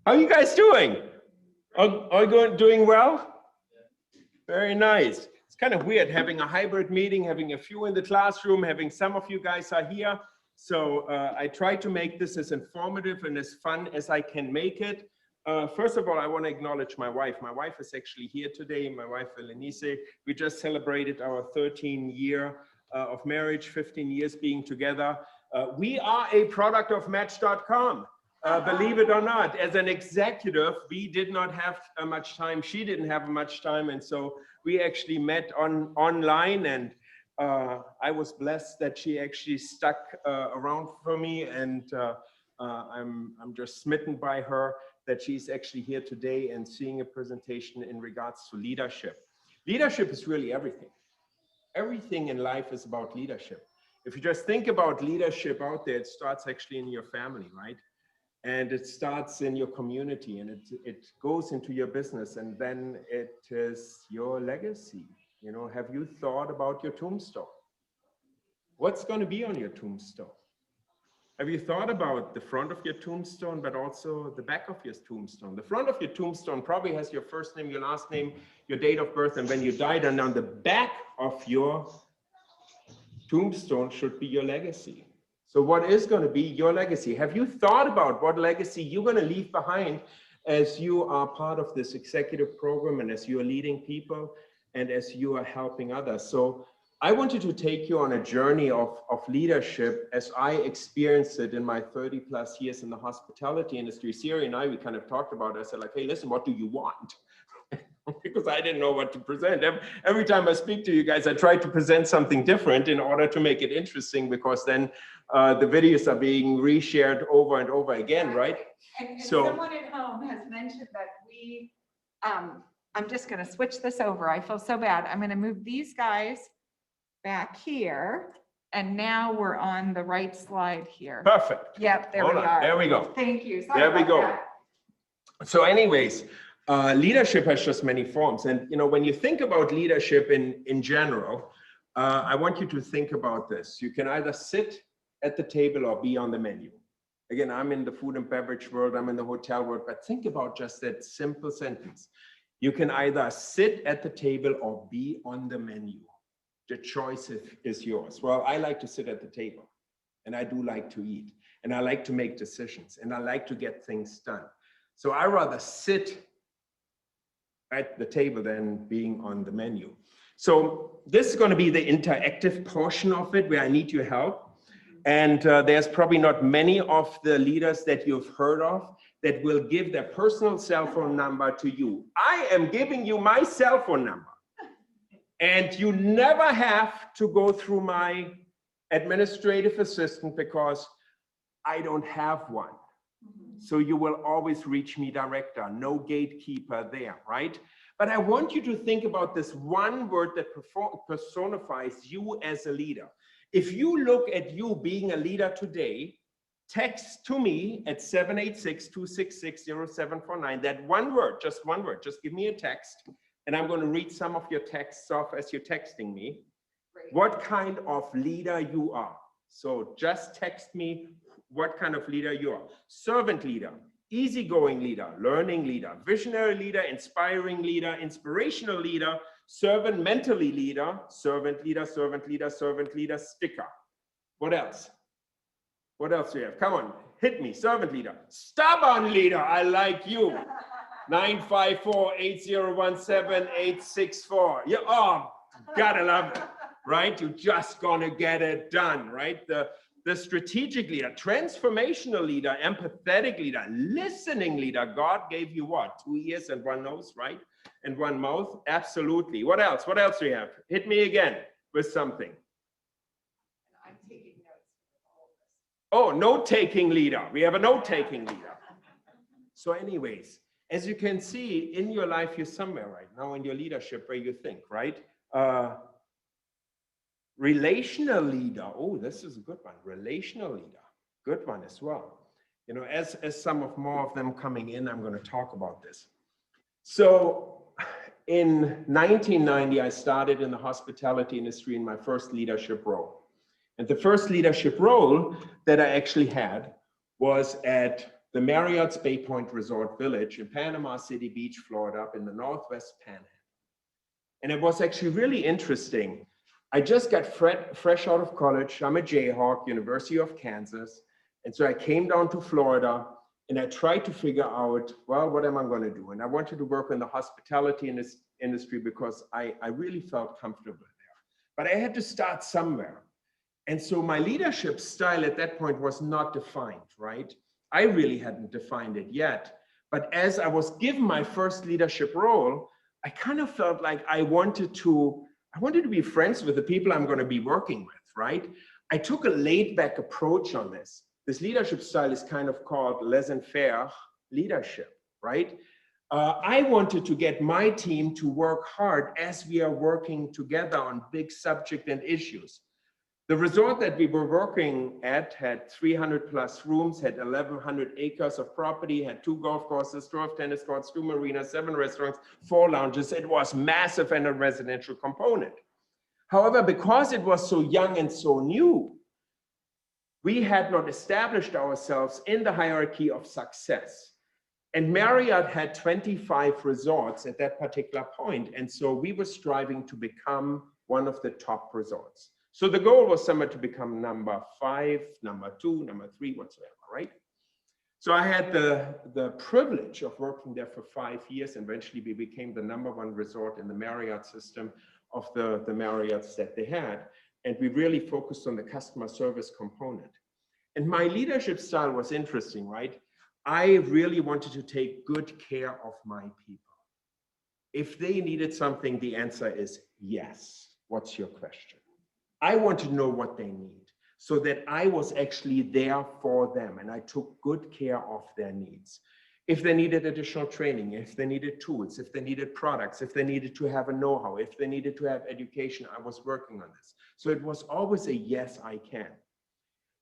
How are you guys doing? Are you doing well? Very nice. It's kind of weird having a hybrid meeting, having a few in the classroom, having some of you guys are here. So I try to make this as informative and as fun as I can make it. First of all, I want to acknowledge my wife. My wife is actually here today. My wife, Lenise. We just celebrated our 13-year of marriage, 15 years being together. We are a product of Match.com. Believe it or not, as an executive, we did not have much time. She didn't have much time. And so we actually met online, and I was blessed that she actually stuck around for me. And I'm just smitten by her that she's actually here today and seeing a presentation in regards to leadership. Leadership is really everything. Everything in life is about leadership. If you just think about leadership out there, it starts actually in your family, right? And it starts in your community, and it goes into your business, and then it is your legacy. You know, have you thought about your tombstone? What's going to be on your tombstone? Have you thought about the front of your tombstone, but also the back of your tombstone? The front of your tombstone probably has your first name, your last name, your date of birth, and when you died, and on the back of your tombstone should be your legacy. So what is going to be your legacy? Have you thought about what legacy you're going to leave behind as you are part of this executive program and as you are leading people and as you are helping others? So I wanted to take you on a journey of leadership as I experienced it in my 30 plus years in the hospitality industry. Siri and I, we kind of talked about it. I said like, hey, listen, what do you want? Because I didn't know what to present. Every time I speak to you guys, I try to present something different in order to make it interesting, because then the videos are being reshared over and over again, right? And so, someone at home has mentioned that we, I'm just going to switch this over. I feel so bad. I'm going to move these guys back here, and now we're on the right slide here. Perfect. Yep, there we are. There we go. Thank you. Sorry there we go. That. So anyways, leadership has just many forms. And you know, when you think about leadership in general, I want you to think about this. You can either sit at the table or be on the menu. Again, I'm in the food and beverage world, I'm in the hotel world, but think about just that simple sentence. You can either sit at the table or be on the menu. The choice is yours. Well, I like to sit at the table, and I do like to eat, and I like to make decisions, and I like to get things done. So I rather sit at the table than being on the menu. So this is going to be the interactive portion of it where I need your help. And there's probably not many of the leaders that you've heard of that will give their personal cell phone number to you. I am giving you my cell phone number. And you never have to go through my administrative assistant because I don't have one. So you will always reach me direct, no gatekeeper there, right? But I want you to think about this one word that personifies you as a leader. If you look at you being a leader today, text to me at 786-266-0749, that one word, just give me a text, and I'm going to read some of your texts off as you're texting me. Great. What kind of leader you are. So just text me what kind of leader you are. Servant leader, easygoing leader, learning leader, visionary leader, inspiring leader, inspirational leader, servant mentally leader, servant leader, servant leader, servant leader, sticker. What else? What else do you have? Come on, hit me. Servant leader, stubborn leader. I like you. 954-8017-864. Yeah, oh, gotta love it, right? You're just gonna get it done, right? The strategic leader, transformational leader, empathetic leader, listening leader. God gave you what? 2 ears and 1 nose, right? And 1 mouth? Absolutely. What else? What else do you have? Hit me again with something. I'm taking notes. Oh, note-taking leader. We have a note-taking leader. So anyways, as you can see in your life, you're somewhere right now in your leadership where you think, right? Relational leader. Oh, this is a good one. Relational leader. Good one as well. You know, as some of more of them coming in, I'm going to talk about this. So in 1990, I started in the hospitality industry in my first leadership role. And the first leadership role that I actually had was at the Marriott's Bay Point Resort Village in Panama City Beach, Florida, up in the Northwest Panhandle. And it was actually really interesting. I just got fresh out of college. I'm a Jayhawk, University of Kansas. And so I came down to Florida and I tried to figure out, well, what am I going to do? And I wanted to work in the hospitality industry because I really felt comfortable there. But I had to start somewhere. And so my leadership style at that point was not defined, right? I really hadn't defined it yet. But as I was given my first leadership role, I kind of felt like I wanted to be friends with the people I'm going to be working with, right? I took a laid-back approach on this. This leadership style is kind of called laissez-faire leadership, right? I wanted to get my team to work hard as we are working together on big subject and issues. The resort that we were working at had 300 plus rooms, had 1,100 acres of property, had 2 golf courses, 12 tennis courts, 2 marinas, 7 restaurants, 4 lounges. It was massive and a residential component. However, because it was so young and so new, we had not established ourselves in the hierarchy of success. And Marriott had 25 resorts at that particular point. And so we were striving to become one of the top resorts. So the goal was somewhere to become number 5, number 2, number 3, whatsoever, right? So I had the privilege of working there for 5 years. And eventually we became the #1 resort in the Marriott system of the Marriotts that they had. And we really focused on the customer service component. And my leadership style was interesting, right? I really wanted to take good care of my people. If they needed something, the answer is yes. What's your question? I wanted to know what they need so that I was actually there for them and I took good care of their needs. If they needed additional training, if they needed tools, if they needed products, if they needed to have a know-how, if they needed to have education, I was working on this. So it was always a yes, I can.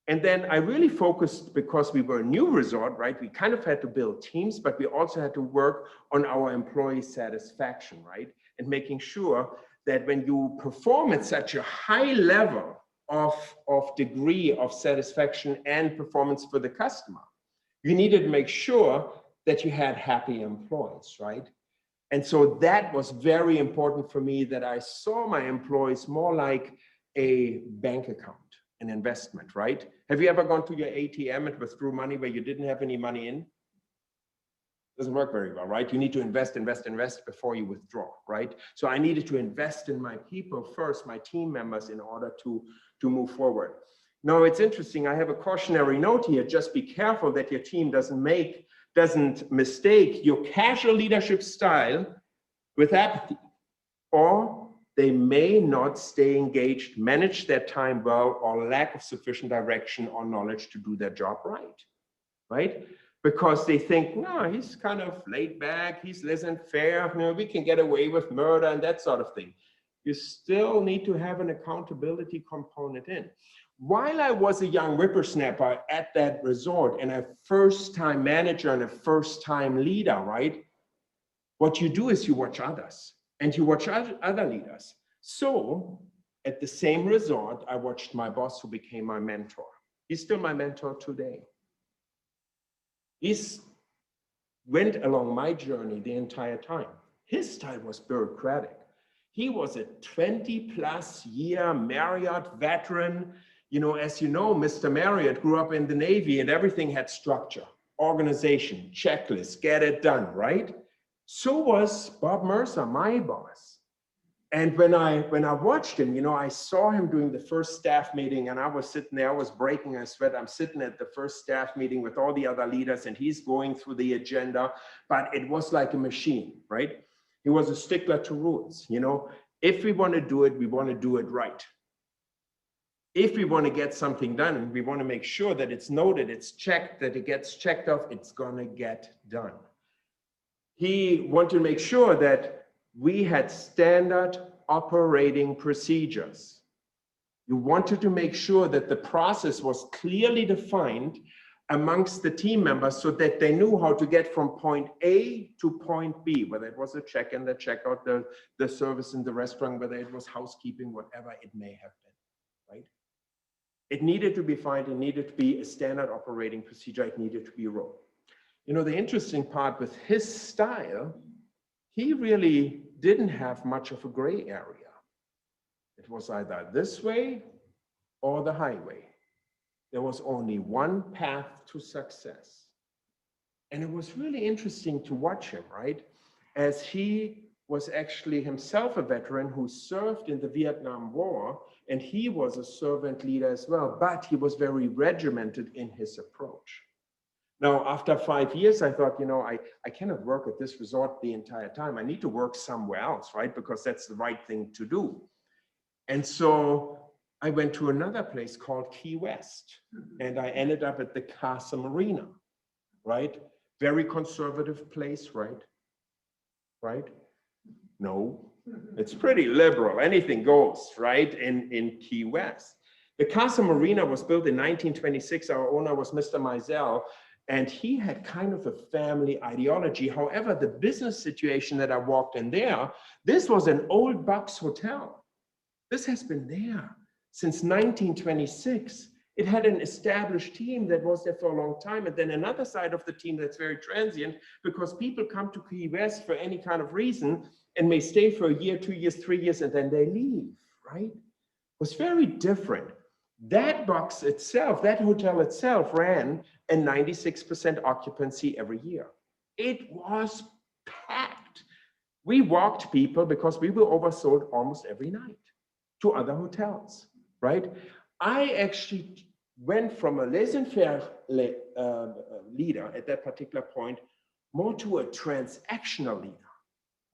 And then I really focused, because we were a new resort, right? We kind of had to build teams, but we also had to work on our employee satisfaction, right? And making sure that when you perform at such a high level of degree of satisfaction and performance for the customer, you needed to make sure that you had happy employees, right? And so that was very important for me, that I saw my employees more like a bank account, an investment, right? Have you ever gone to your ATM and withdrew money where you didn't have any money in? Doesn't work very well, right? You need to invest before you withdraw, right? So I needed to invest in my people first, my team members, in order to move forward. Now it's interesting, I have a cautionary note here. Just be careful that your team doesn't mistake your casual leadership style with apathy, or they may not stay engaged, manage their time well, or lack of sufficient direction or knowledge to do their job right, right? Because they think, no, he's kind of laid back, he's laissez-faire, you know, we can get away with murder and that sort of thing. You still need to have an accountability component in. While I was a young whippersnapper at that resort and a first-time manager and a first-time leader, right? What you do is you watch others and you watch other leaders. So at the same resort, I watched my boss, who became my mentor. He's still my mentor today. He's went along my journey the entire time. His style was bureaucratic. He was a 20+ year Marriott veteran. You know, as you know, Mr. Marriott grew up in the Navy and everything had structure, organization, checklist, get it done, right? So was Bob Mercer, my boss. And when I watched him, you know, I saw him doing the first staff meeting and I was sitting there, I was breaking a sweat. I'm sitting at the first staff meeting with all the other leaders and he's going through the agenda, but it was like a machine, right? He was a stickler to rules, you know. If we want to do it, we want to do it right. If we want to get something done, we want to make sure that it's noted, it's checked, that it gets checked off, it's going to get done. He wanted to make sure that we had standard operating procedures. You wanted to make sure that the process was clearly defined amongst the team members so that they knew how to get from point A to point B, whether it was a check-in, the checkout, the service in the restaurant, whether it was housekeeping, whatever it may have been, right? It needed to be defined, it needed to be a standard operating procedure, it needed to be a role. You know, the interesting part with his style, he really didn't have much of a gray area. It was either this way or the highway. There was only one path to success. And it was really interesting to watch him, right? As he was actually himself a veteran who served in the Vietnam War, and he was a servant leader as well, but he was very regimented in his approach. Now, after 5 years, I thought, you know, I cannot work at this resort the entire time. I need to work somewhere else, right? Because that's the right thing to do. And so I went to another place called Key West, and I ended up at the Casa Marina, right? Very conservative place, right? Right? No, it's pretty liberal. Anything goes, right? In Key West. The Casa Marina was built in 1926. Our owner was Mr. Mizell, and he had kind of a family ideology. However, the business situation that I walked in there, this was an old Bucks hotel. This has been there since 1926. It had an established team that was there for a long time, and then another side of the team that's very transient, because people come to Key West for any kind of reason and may stay for a year, 2 years, 3 years, and then they leave, right? It was very different. That box itself, that hotel itself ran a 96% occupancy every year. It was packed. We walked people because we were oversold almost every night to other hotels, right? I actually went from a laissez-faire leader at that particular point more to a transactional leader.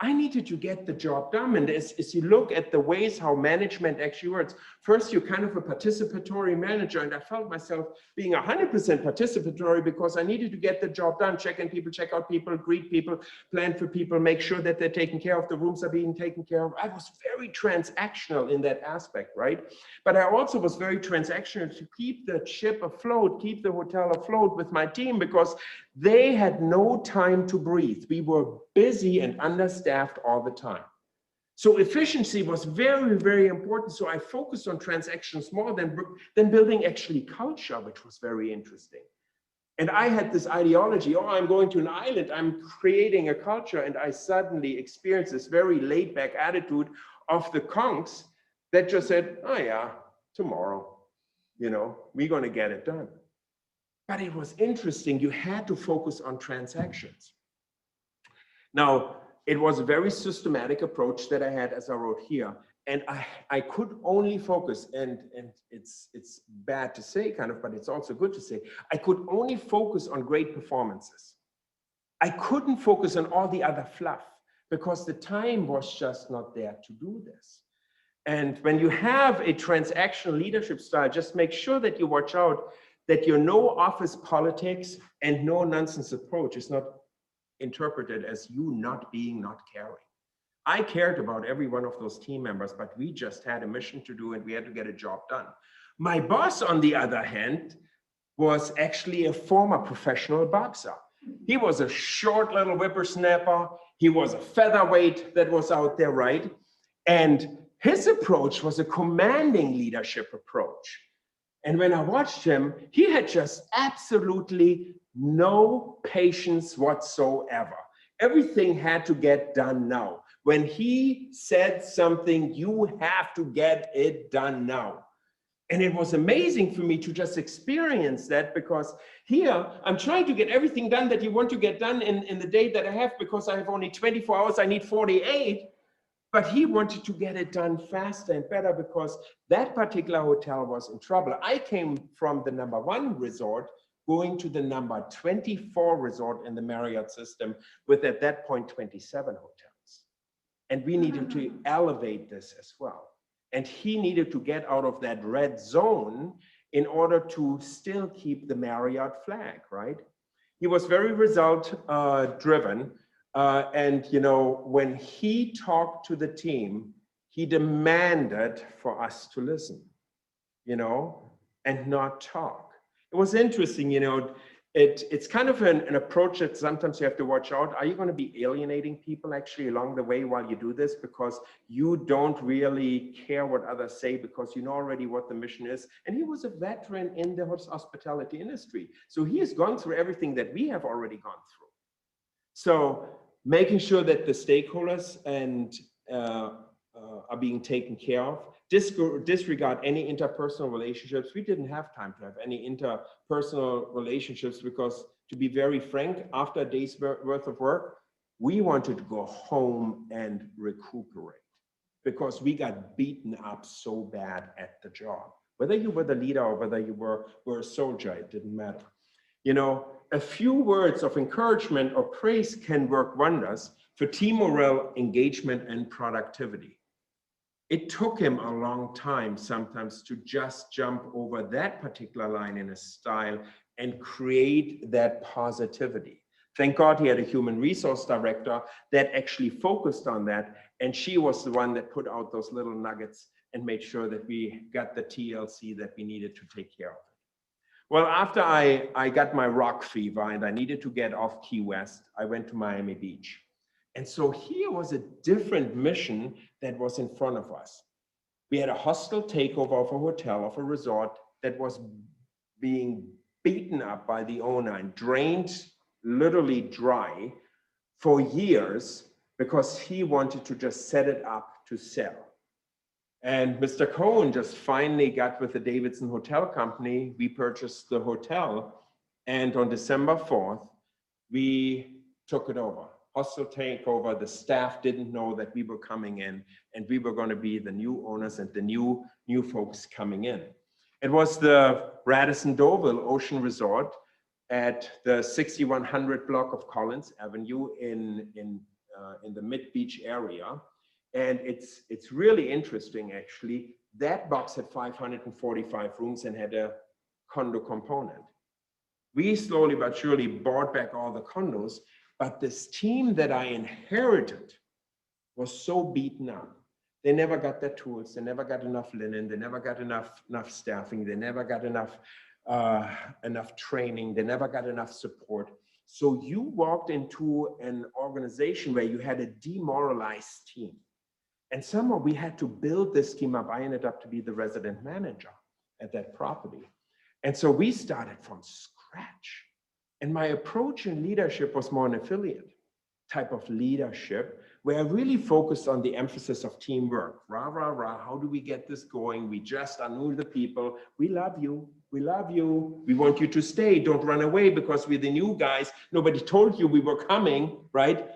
I needed to get the job done. And as you look at the ways how management actually works, first you're kind of a participatory manager, and I felt myself being 100% participatory because I needed to get the job done, check in people, check out people, greet people, plan for people, make sure that they're taken care of, the rooms are being taken care of. I was very transactional in that aspect, right? But I also was very transactional to keep the ship afloat, keep the hotel afloat with my team, because they had no time to breathe. We were busy and understaffed all the time. So efficiency was very, very important. So I focused on transactions more than building actually culture, which was very interesting. And I had this ideology, oh, I'm going to an island, I'm creating a culture. And I suddenly experienced this very laid back attitude of the conchs that just said, oh yeah, tomorrow, you know, we're going to get it done. But it was interesting. You had to focus on transactions. Now, it was a very systematic approach that I had, as I wrote here. And I could only focus, and it's bad to say kind of, but it's also good to say, I could only focus on great performances. I couldn't focus on all the other fluff because the time was just not there to do this. And when you have a transactional leadership style, just make sure that you watch out that your no office politics and no nonsense approach is not interpreted as you not caring. I cared about every one of those team members, but we just had a mission to do and we had to get a job done. My boss, on the other hand, was actually a former professional boxer. He was a short little whippersnapper. He was a featherweight that was out there, right? And his approach was a commanding leadership approach. And when I watched him, he had just absolutely no patience whatsoever. Everything had to get done now. When he said something, you have to get it done now. And it was amazing for me to just experience that, because here I'm trying to get everything done that you want to get done in the day that I have, because I have only 24 hours, I need 48. But he wanted to get it done faster and better because that particular hotel was in trouble. I came from the #1 resort going to the #24 resort in the Marriott system with, at that point, 27 hotels. And we needed to elevate this as well. And he needed to get out of that red zone in order to still keep the Marriott flag, right? He was very result driven. And, you know, when he talked to the team, he demanded for us to listen, you know, and not talk. It was interesting, you know, It's kind of an approach that sometimes you have to watch out. Are you going to be alienating people actually along the way while you do this, because you don't really care what others say because you know already what the mission is? And he was a veteran in the hospitality industry. So he has gone through everything that we have already gone through. So making sure that the stakeholders and are being taken care of, disregard any interpersonal relationships. We didn't have time to have any interpersonal relationships because, to be very frank, after a day's worth of work, we wanted to go home and recuperate because we got beaten up so bad at the job. Whether you were the leader or whether you were a soldier, it didn't matter. You know, a few words of encouragement or praise can work wonders for team morale, engagement, and productivity. It took him a long time sometimes to just jump over that particular line in his style and create that positivity. Thank God he had a human resource director that actually focused on that. And she was the one that put out those little nuggets and made sure that we got the TLC that we needed to take care of it. Well, after I got my rock fever and I needed to get off Key West, I went to Miami Beach. And so here was a different mission that was in front of us. We had a hostile takeover of a hotel, of a resort that was being beaten up by the owner and drained literally dry for years because he wanted to just set it up to sell. And Mr. Cohen just finally got with the Davidson Hotel Company. We purchased the hotel, and on December 4th, we took it over. Hostile takeover, the staff didn't know that we were coming in, and we were going to be the new owners and the new folks coming in. It was the Radisson Deauville Ocean Resort at the 6100 block of Collins Avenue in the Mid-Beach area. And it's really interesting, actually. That box had 545 rooms and had a condo component. We slowly but surely bought back all the condos, but this team that I inherited was so beaten up. They never got their tools, they never got enough linen, they never got enough staffing, they never got enough training, they never got enough support. So you walked into an organization where you had a demoralized team. And somehow we had to build this team up. I ended up to be the resident manager at that property. And so we started from scratch. And my approach in leadership was more an affiliate type of leadership, where I really focused on the emphasis of teamwork. Rah, rah, rah, how do we get this going? We just knew the people. We love you. We love you. We want you to stay. Don't run away because we're the new guys. Nobody told you we were coming, right?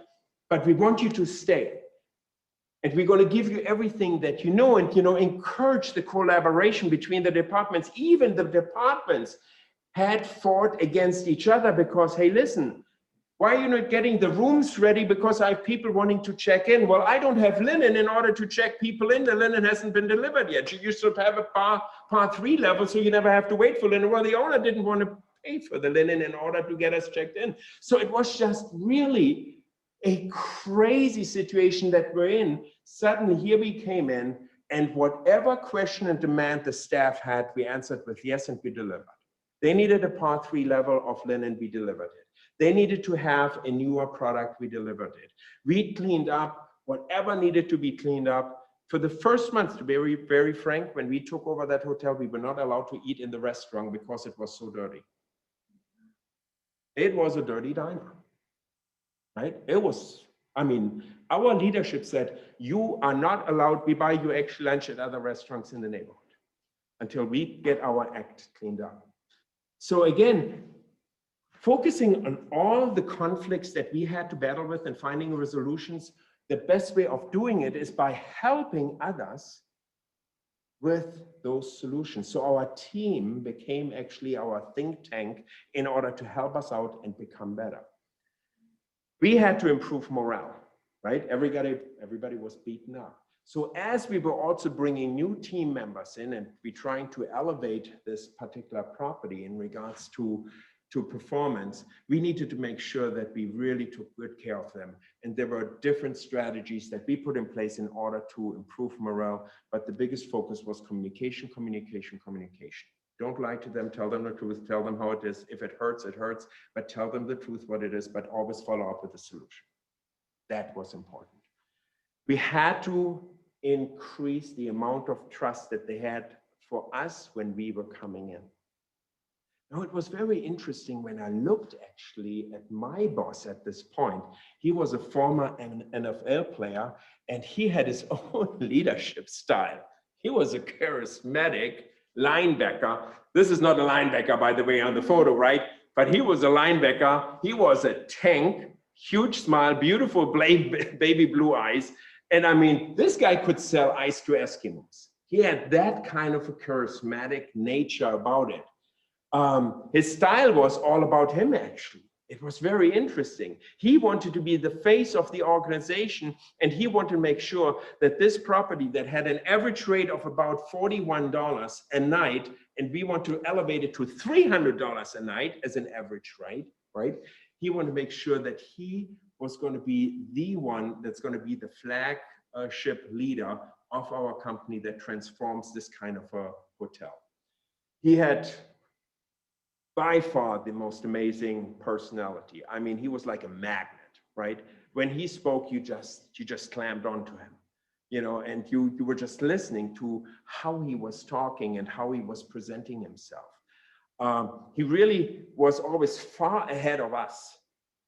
But we want you to stay. And we're going to give you everything that you know, and encourage the collaboration between the departments. Even the departments had fought against each other because, hey, listen, why are you not getting the rooms ready? Because I have people wanting to check in. Well, I don't have linen in order to check people in. The linen hasn't been delivered yet. You should have a par 3 level, so you never have to wait for linen. Well, the owner didn't want to pay for the linen in order to get us checked in. So it was just really a crazy situation that we're in. Suddenly here we came in, and whatever question and demand the staff had, we answered with yes, and we delivered. They needed a par 3 level of linen, we delivered it. They needed to have a newer product, we delivered it. We cleaned up whatever needed to be cleaned up. For the first month, to be very, very frank, when we took over that hotel, we were not allowed to eat in the restaurant because it was so dirty. It was a dirty diner. Right? It was, our leadership said, you are not allowed, we buy you extra lunch at other restaurants in the neighborhood until we get our act cleaned up. So again, focusing on all the conflicts that we had to battle with and finding resolutions, the best way of doing it is by helping others with those solutions. So our team became actually our think tank in order to help us out and become better. We had to improve morale, right? Everybody was beaten up. So as we were also bringing new team members in and we trying to elevate this particular property in regards to performance, we needed to make sure that we really took good care of them. And there were different strategies that we put in place in order to improve morale. But the biggest focus was communication, communication, communication. Don't lie to them, tell them the truth, tell them how it is. If it hurts, but tell them the truth, what it is, but always follow up with a solution. That was important. We had to increase the amount of trust that they had for us when we were coming in. Now, it was very interesting when I looked actually at my boss at this point. He was a former NFL player, and he had his own leadership style. He was a charismatic linebacker. This is not a linebacker, by the way, on the photo, right? But he was a linebacker. He was a tank, huge smile, beautiful baby blue eyes. And I mean, this guy could sell ice to Eskimos. He had that kind of a charismatic nature about it. His style was all about him, actually. It was very interesting. He wanted to be the face of the organization, and he wanted to make sure that this property that had an average rate of about $41 a night, and we want to elevate it to $300 a night as an average rate, right? He wanted to make sure that he was going to be the one that's going to be the flagship leader of our company that transforms this kind of a hotel. He had by far the most amazing personality. I mean, he was like a magnet, right? When he spoke, you just clammed onto him, you know, and you were just listening to how he was talking and how he was presenting himself. He really was always far ahead of us.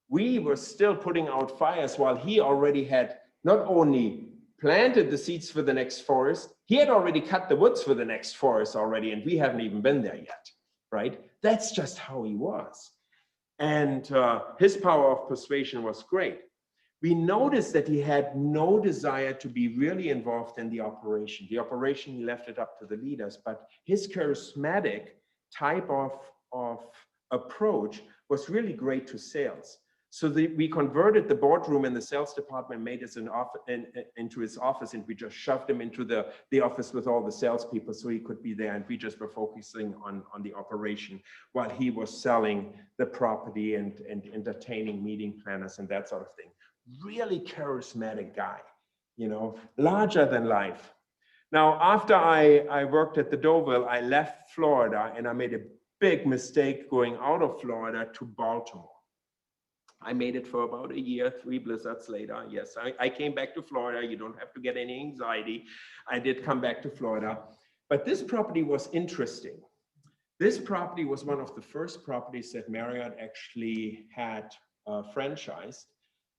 We were still putting out fires while he already had not only planted the seeds for the next forest, he had already cut the woods for the next forest already, and we haven't even been there yet, right? That's just how he was. And his power of persuasion was great. We noticed that he had no desire to be really involved in the operation. The operation, he left it up to the leaders, but his charismatic type of approach was really great to sales. So we converted the boardroom in the sales department, made it into his office, and we just shoved him into the office with all the salespeople so he could be there, and we just were focusing on the operation while he was selling the property and entertaining meeting planners and that sort of thing. Really charismatic guy, you know, larger than life. Now, after I worked at the Deauville, I left Florida, and I made a big mistake going out of Florida to Baltimore. I made it for about a year, 3 blizzards later. Yes, I came back to Florida. You don't have to get any anxiety. I did come back to Florida. But this property was interesting. This property was one of the first properties that Marriott actually had franchised,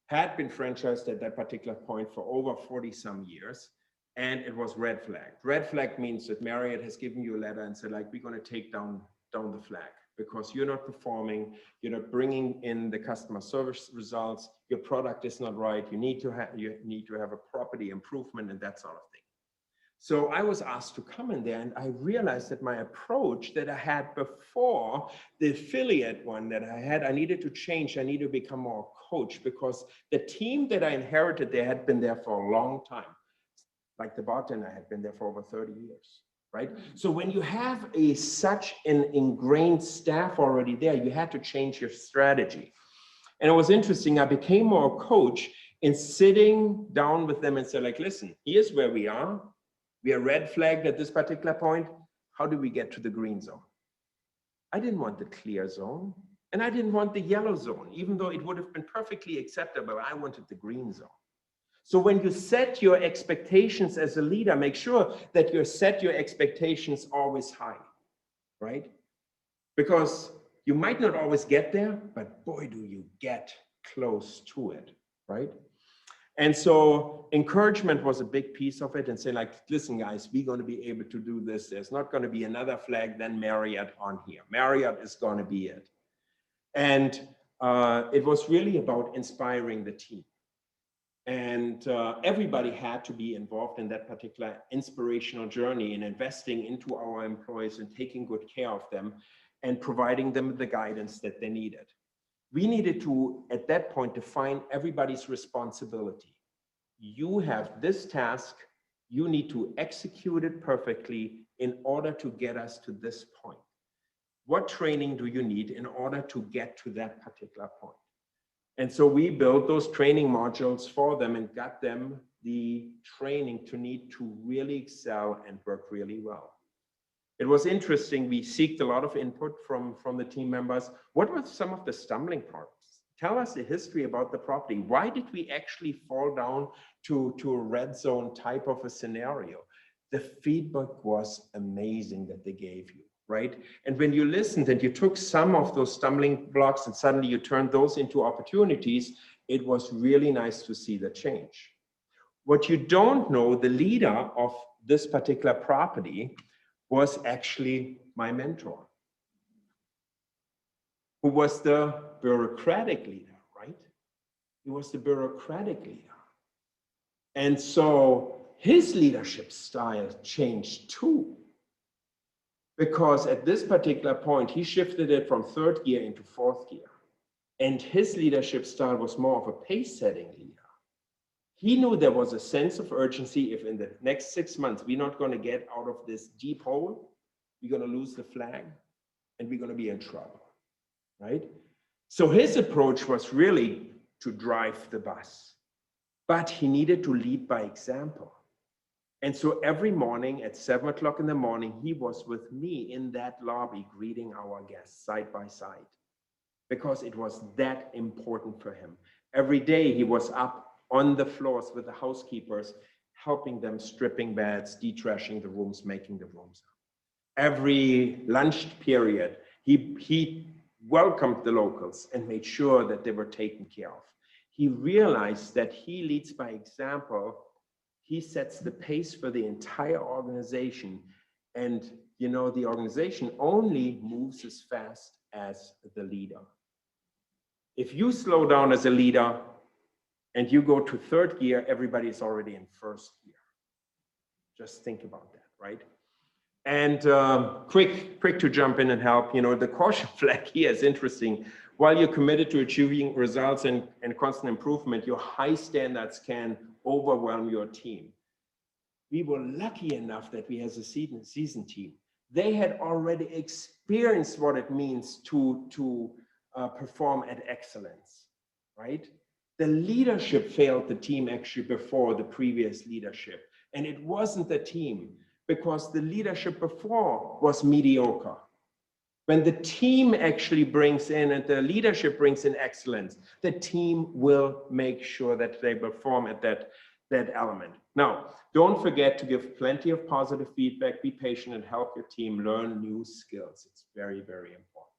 had been franchised at that particular point for over 40 some years. And it was red flag. Red flag means that Marriott has given you a letter and said, like, we're going to take down the flag, because you're not performing, you're not bringing in the customer service results, your product is not right, you need to have a property improvement and that sort of thing. So I was asked to come in there, and I realized that my approach that I had before, the affiliate one that I had, I needed to change. I needed to become more coach, because the team that I inherited, they had been there for a long time. Like the bartender had been there for over 30 years. Right? So when you have such an ingrained staff already there, you had to change your strategy. And it was interesting. I became more coach in sitting down with them and say, like, listen, here's where we are. We are red flagged at this particular point. How do we get to the green zone? I didn't want the clear zone, and I didn't want the yellow zone, even though it would have been perfectly acceptable. I wanted the green zone. So when you set your expectations as a leader, make sure that you set your expectations always high, right? Because you might not always get there, but boy, do you get close to it, right? And so encouragement was a big piece of it, and say, like, listen, guys, we're going to be able to do this. There's not going to be another flag than Marriott on here. Marriott is going to be it. And it was really about inspiring the team. And everybody had to be involved in that particular inspirational journey and investing into our employees and taking good care of them and providing them the guidance that they needed. We needed to, at that point, define everybody's responsibility. You have this task, you need to execute it perfectly in order to get us to this point. What training do you need in order to get to that particular point? And so we built those training modules for them and got them the training to need to really excel and work really well. It was interesting. We seeked a lot of input from the team members. What were some of the stumbling parts? Tell us the history about the property. Why did we actually fall down to a red zone type of a scenario? The feedback was amazing that they gave you, right? And when you listened and you took some of those stumbling blocks and suddenly you turned those into opportunities, it was really nice to see the change. What you don't know, the leader of this particular property was actually my mentor, who was the bureaucratic leader, right? He was the bureaucratic leader. And so his leadership style changed too. Because at this particular point, he shifted it from third gear into fourth gear. And his leadership style was more of a pace-setting leader. He knew there was a sense of urgency. If in the next 6 months, we're not going to get out of this deep hole, we're going to lose the flag and we're going to be in trouble, right? So his approach was really to drive the bus, but he needed to lead by example. And so every morning at 7 o'clock in the morning, he was with me in that lobby greeting our guests side by side, because it was that important for him. Every day he was up on the floors with the housekeepers, helping them stripping beds, detrashing the rooms, making the rooms up. Every lunch period, he welcomed the locals and made sure that they were taken care of. He realized that he leads by example. He sets the pace for the entire organization. And you know, the organization only moves as fast as the leader. If you slow down as a leader and you go to third gear, everybody is already in first gear. Just think about that, right? And quick to jump in and help. You know, the caution flag here is interesting. While you're committed to achieving results and constant improvement, your high standards can overwhelm your team. We were lucky enough that we had a seasoned team. They had already experienced what it means to perform at excellence, right? The leadership failed the team actually before the previous leadership. And it wasn't the team, because the leadership before was mediocre. When the team actually brings in and the leadership brings in excellence, the team will make sure that they perform at that element. Now, don't forget to give plenty of positive feedback, be patient, and help your team learn new skills. It's very, very important.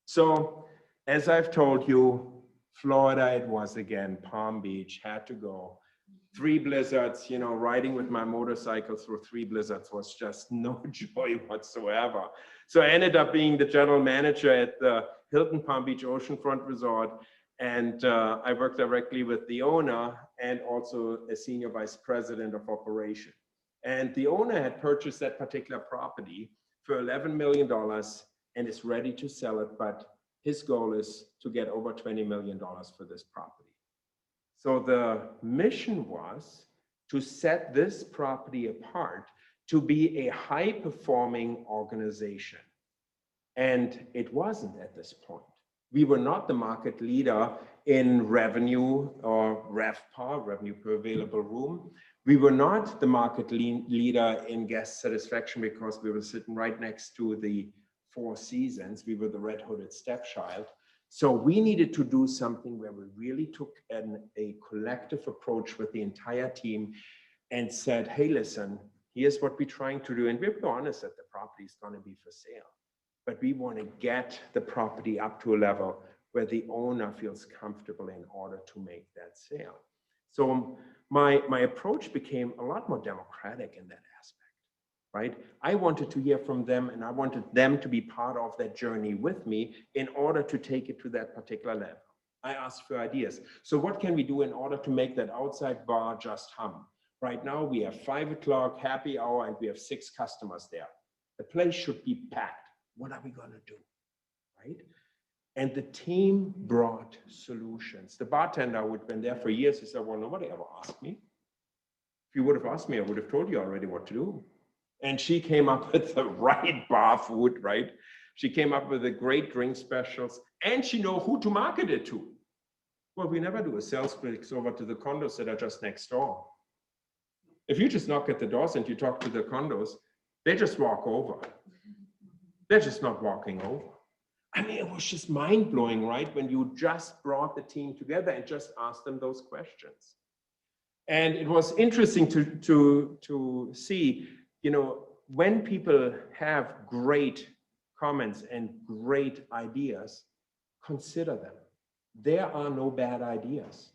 So, as I've told you, Florida it was again, Palm Beach, had to go. 3 blizzards, you know, riding with my motorcycle through 3 blizzards was just no joy whatsoever. So I ended up being the general manager at the Hilton Palm Beach Oceanfront Resort. And I worked directly with the owner and also a senior vice president of operation. And the owner had purchased that particular property for $11 million and is ready to sell it. But his goal is to get over $20 million for this property. So the mission was to set this property apart to be a high-performing organization. And it wasn't at this point. We were not the market leader in revenue or RevPAR, revenue per available room. We were not the market leader in guest satisfaction because we were sitting right next to the Four Seasons. We were the red-hooded stepchild. So we needed to do something where we really took a collective approach with the entire team and said, hey, listen, here's what we're trying to do. And we're honest that the property is going to be for sale. But we want to get the property up to a level where the owner feels comfortable in order to make that sale. So my approach became a lot more democratic in that aspect. Right? I wanted to hear from them and I wanted them to be part of that journey with me in order to take it to that particular level. I asked for ideas. So what can we do in order to make that outside bar just hum? Right now we have 5 o'clock happy hour and we have 6 customers there. The place should be packed. What are we going to do? Right? And the team brought solutions. The bartender who had been there for years, he said, well, nobody ever asked me. If you would have asked me, I would have told you already what to do. And she came up with the right bar food, right? She came up with the great drink specials and she knew who to market it to. Well, we never do a sales pitch over to the condos that are just next door. If you just knock at the doors and you talk to the condos, They just walk over. They're just not walking over. I mean, it was just mind-blowing, right? When you just brought the team together and just asked them those questions. And it was interesting to see, you know, when people have great comments and great ideas, consider them. There are no bad ideas,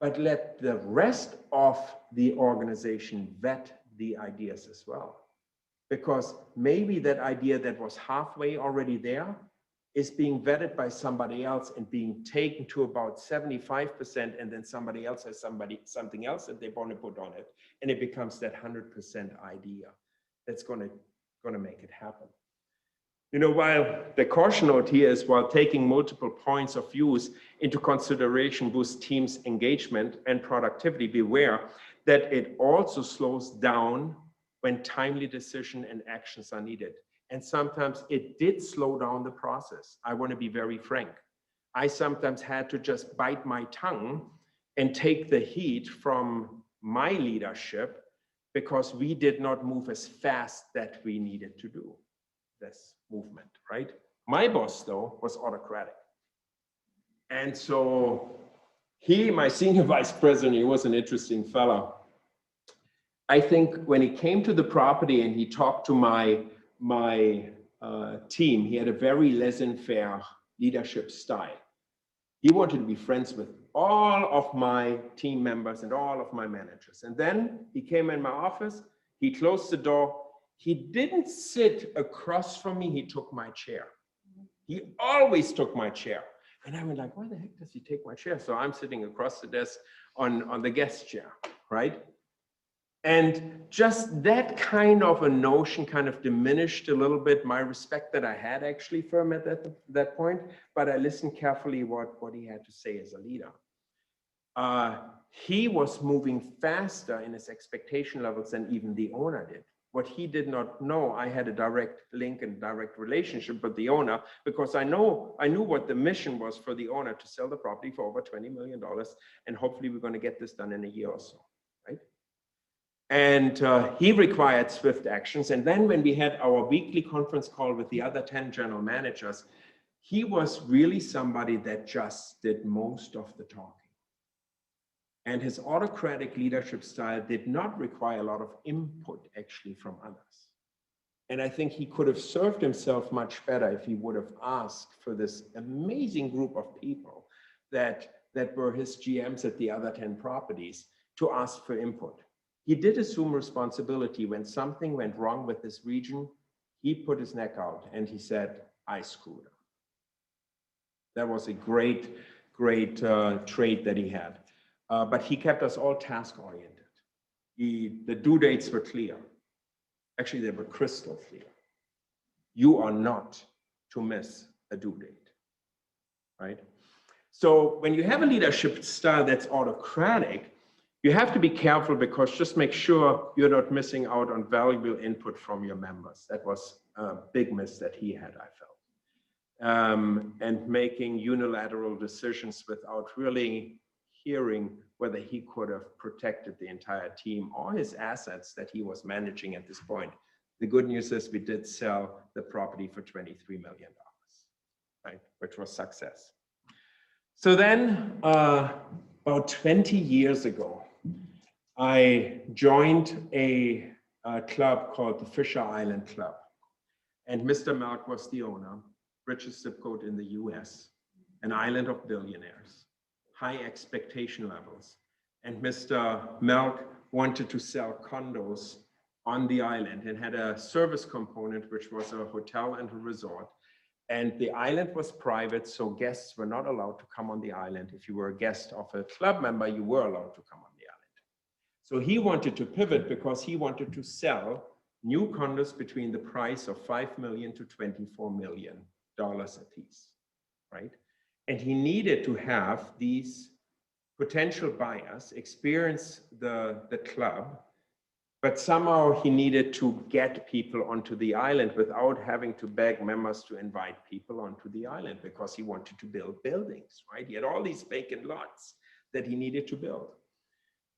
but let the rest of the organization vet the ideas as well. Because maybe that idea that was halfway already there is being vetted by somebody else and being taken to about 75%, and then somebody else has something else that they want to put on it, and it becomes that 100% idea that's going to make it happen. You know, while the caution note here is, while taking multiple points of views into consideration boosts teams' engagement and productivity, beware that it also slows down when timely decision and actions are needed. And sometimes it did slow down the process. I want to be very frank. I sometimes had to just bite my tongue and take the heat from my leadership because we did not move as fast that we needed to do this movement, right? My boss, though, was autocratic. And so he, my senior vice president, he was an interesting fellow. I think when he came to the property and he talked to my team, he had a very laissez-faire leadership style. He wanted to be friends with all of my team members and all of my managers. And then he came in my office, he closed the door. He didn't sit across from me, he took my chair. He always took my chair. And I went like, why the heck does he take my chair? So I'm sitting across the desk on the guest chair, right? And just that kind of a notion kind of diminished a little bit my respect that I had actually for him at that point, but I listened carefully what he had to say as a leader. He was moving faster in his expectation levels than even the owner did. What he did not know, I had a direct link and direct relationship with the owner because I knew what the mission was for the owner to sell the property for over $20 million. And hopefully we're going to get this done in a year or so, right? And he required swift actions. And then when we had our weekly conference call with the other 10 general managers, he was really somebody that just did most of the talking. And his autocratic leadership style did not require a lot of input actually from others. And I think he could have served himself much better if he would have asked for this amazing group of people that were his GMs at the other 10 properties to ask for input. He did assume responsibility when something went wrong with this region. He put his neck out and he said, I screwed up. That was a great trait that he had. But he kept us all task-oriented. The due dates were clear. Actually, they were crystal clear. You are not to miss a due date, right? So when you have a leadership style that's autocratic, you have to be careful because just make sure you're not missing out on valuable input from your members. That was a big miss that he had, I felt. And making unilateral decisions without really hearing whether he could have protected the entire team or his assets that he was managing at this point. The good news is we did sell the property for $23 million, right? Which was success. So then about 20 years ago, I joined a club called the Fisher Island Club. And Mr. Melk was the owner, richest zip code in the US, an island of billionaires, high expectation levels. And Mr. Melk wanted to sell condos on the island and had a service component, which was a hotel and a resort. And the island was private, so guests were not allowed to come on the island. If you were a guest of a club member, you were allowed to come on the island. So he wanted to pivot because he wanted to sell new condos between the price of $5 million to $24 million a piece, right? And he needed to have these potential buyers experience the club, but somehow he needed to get people onto the island without having to beg members to invite people onto the island because he wanted to build buildings, right? He had all these vacant lots that he needed to build.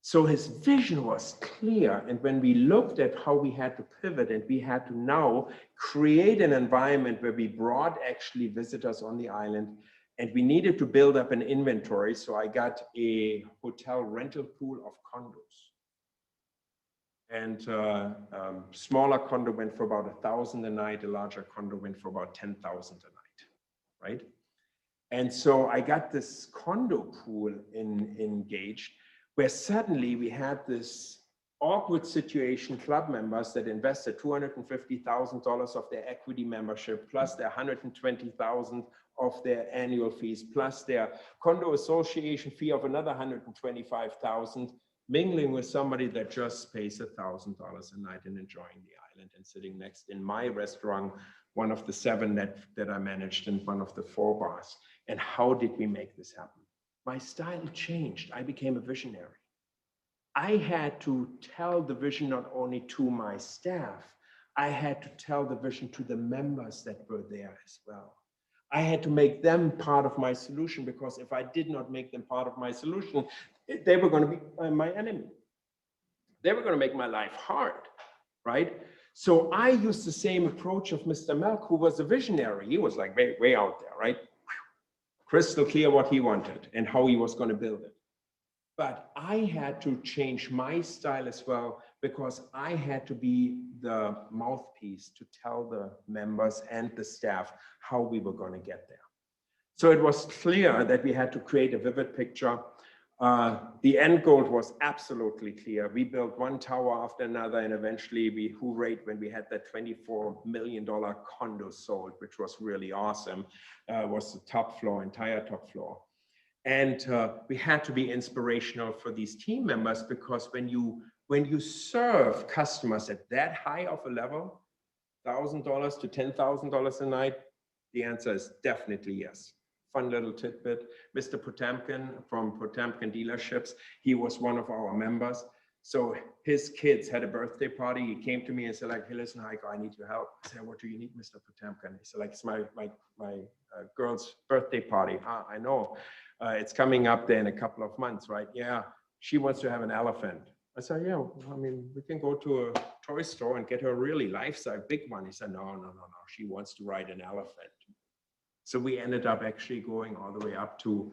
So his vision was clear. And when we looked at how we had to pivot and we had to now create an environment where we brought actually visitors on the island, and we needed to build up an inventory. So I got a hotel rental pool of condos. And smaller condo went for about 1,000 a night, a larger condo went for about 10,000 a night, right? And so I got this condo pool engaged, where suddenly we had this awkward situation, club members that invested $250,000 of their equity membership, plus their $120,000 of their annual fees, plus their condo association fee of another $125,000, mingling with somebody that just pays $1,000 a night and enjoying the island and sitting next in my restaurant, one of the 7 that I managed and one of the 4 bars. And how did we make this happen? My style changed. I became a visionary. I had to tell the vision not only to my staff, I had to tell the vision to the members that were there as well. I had to make them part of my solution, because if I did not make them part of my solution, they were going to be my enemy. They were going to make my life hard, right? So I used the same approach of Mr. Melk, who was a visionary. He was like way out there, right? Crystal clear what he wanted and how he was going to build it. But I had to change my style as well, because I had to be the mouthpiece to tell the members and the staff how we were going to get there. So it was clear that we had to create a vivid picture. The end goal was absolutely clear. We built one tower after another, and eventually we hooray when we had that $24 million condo sold, which was really awesome. Was the top floor, entire top floor. And we had to be inspirational for these team members, because when you serve customers at that high of a level, $1,000 to $10,000 a night, the answer is definitely yes. Fun little tidbit, Mr. Potemkin from Potemkin Dealerships, he was one of our members. So his kids had a birthday party. He came to me and said, like, hey, listen, Heiko, I need your help. I said, what do you need, Mr. Potemkin? He said, like, it's my girl's birthday party. Ah, I know. It's coming up there in a couple of months, right? Yeah, she wants to have an elephant. I said, yeah, I mean, we can go to a toy store and get her a really life-size big one. He said, no. She wants to ride an elephant. So we ended up actually going all the way up to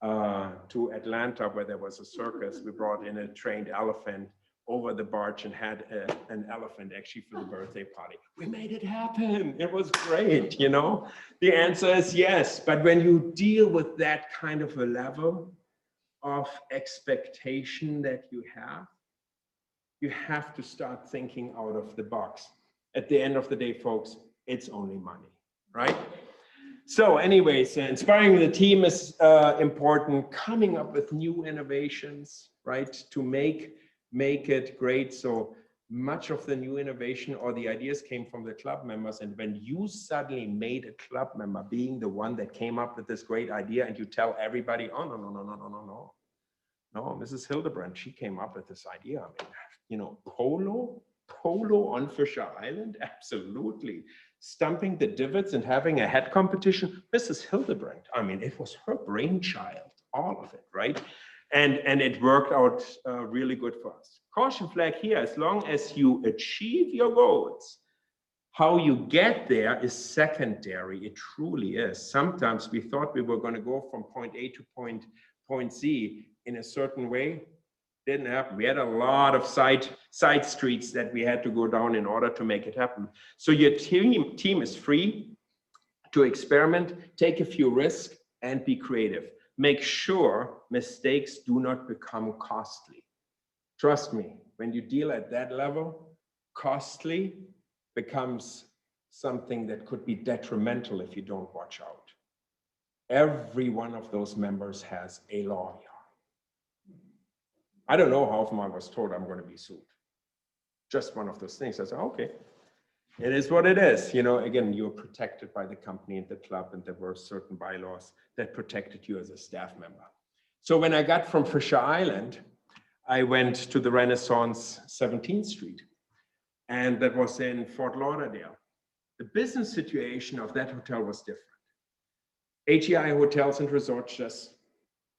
Atlanta, where there was a circus. We brought in a trained elephant over the barge and had an elephant actually for the birthday party. We made it happen. It was great, you know? The answer is yes. But when you deal with that kind of a level of expectation that you have to start thinking out of the box. At the end of the day, folks, it's only money, right? So anyways, inspiring the team is important. Coming up with new innovations, right, to make it great. So much of the new innovation or the ideas came from the club members. And when you suddenly made a club member being the one that came up with this great idea, and you tell everybody, oh, no, Mrs. Hildebrand, she came up with this idea. I mean, you know, polo on Fisher Island, absolutely. Stumping the divots and having a head competition, Mrs. Hildebrand, I mean, it was her brainchild, all of it, right? And it worked out really good for us. Caution flag here, as long as you achieve your goals, how you get there is secondary. It truly is. Sometimes we thought we were going to go from point A to point Z in a certain way. Didn't happen. We had a lot of side streets that we had to go down in order to make it happen. So your team is free to experiment, take a few risks, and be creative. Make sure mistakes do not become costly. Trust me, when you deal at that level, costly becomes something that could be detrimental if you don't watch out. Every one of those members has a lawyer. I don't know how often I was told I'm going to be sued. Just one of those things. I said, okay, it is what it is. You know, again, you're protected by the company and the club, and there were certain bylaws that protected you as a staff member. So when I got from Fisher Island, I went to the Renaissance 17th Street, and that was in Fort Lauderdale. The business situation of that hotel was different. HEI Hotels and Resorts just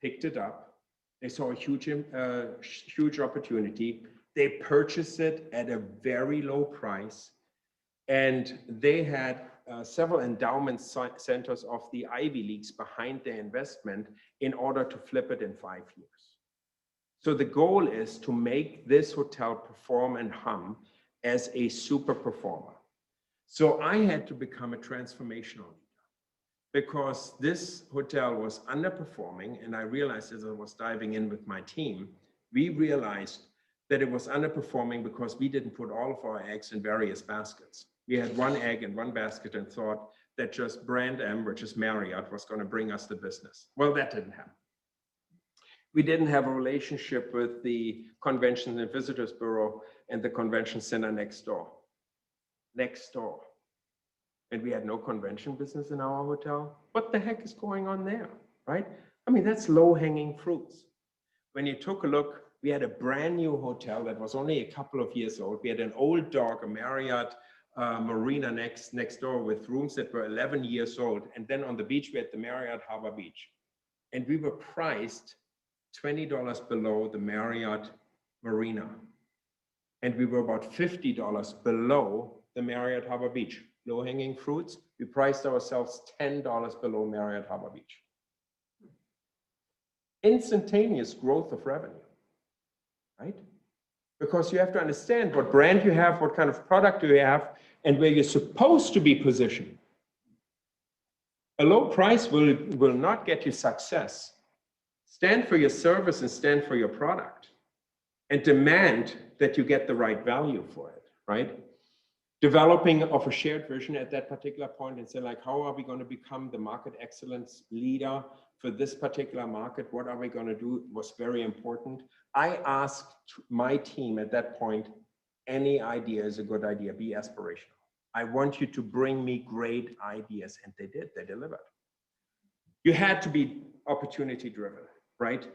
picked it up, They saw a huge opportunity. They purchased it at a very low price. And they had several endowment centers of the Ivy Leagues behind their investment in order to flip it in 5 years. So the goal is to make this hotel perform and hum as a super performer. So I had to become a transformational leader because this hotel was underperforming. And I realized as I was diving in with my team, we realized that it was underperforming because we didn't put all of our eggs in various baskets. We had one egg in one basket and thought that just brand M, which is Marriott, was going to bring us the business. Well, that didn't happen. We didn't have a relationship with the Convention and Visitors Bureau and the convention center next door. And we had no convention business in our hotel. What the heck is going on there, right? I mean, that's low-hanging fruits. When you took a look, we had a brand new hotel that was only a couple of years old. We had an old dog, a Marriott marina next door with rooms that were 11 years old. And then on the beach, we had the Marriott Harbor Beach. And we were priced $20 below the Marriott Marina. And we were about $50 below the Marriott Harbor Beach. Low-hanging fruits, we priced ourselves $10 below Marriott Harbor Beach. Instantaneous growth of revenue, right? Because you have to understand what brand you have, what kind of product you have, and where you're supposed to be positioned. A low price will not get you success. Stand for your service and stand for your product and demand that you get the right value for it, right? Developing of a shared vision at that particular point and say, like, how are we going to become the market excellence leader for this particular market? What are we going to do was very important. I asked my team at that point, any idea is a good idea, be aspirational. I want you to bring me great ideas. And they did, they delivered. You had to be opportunity driven, right?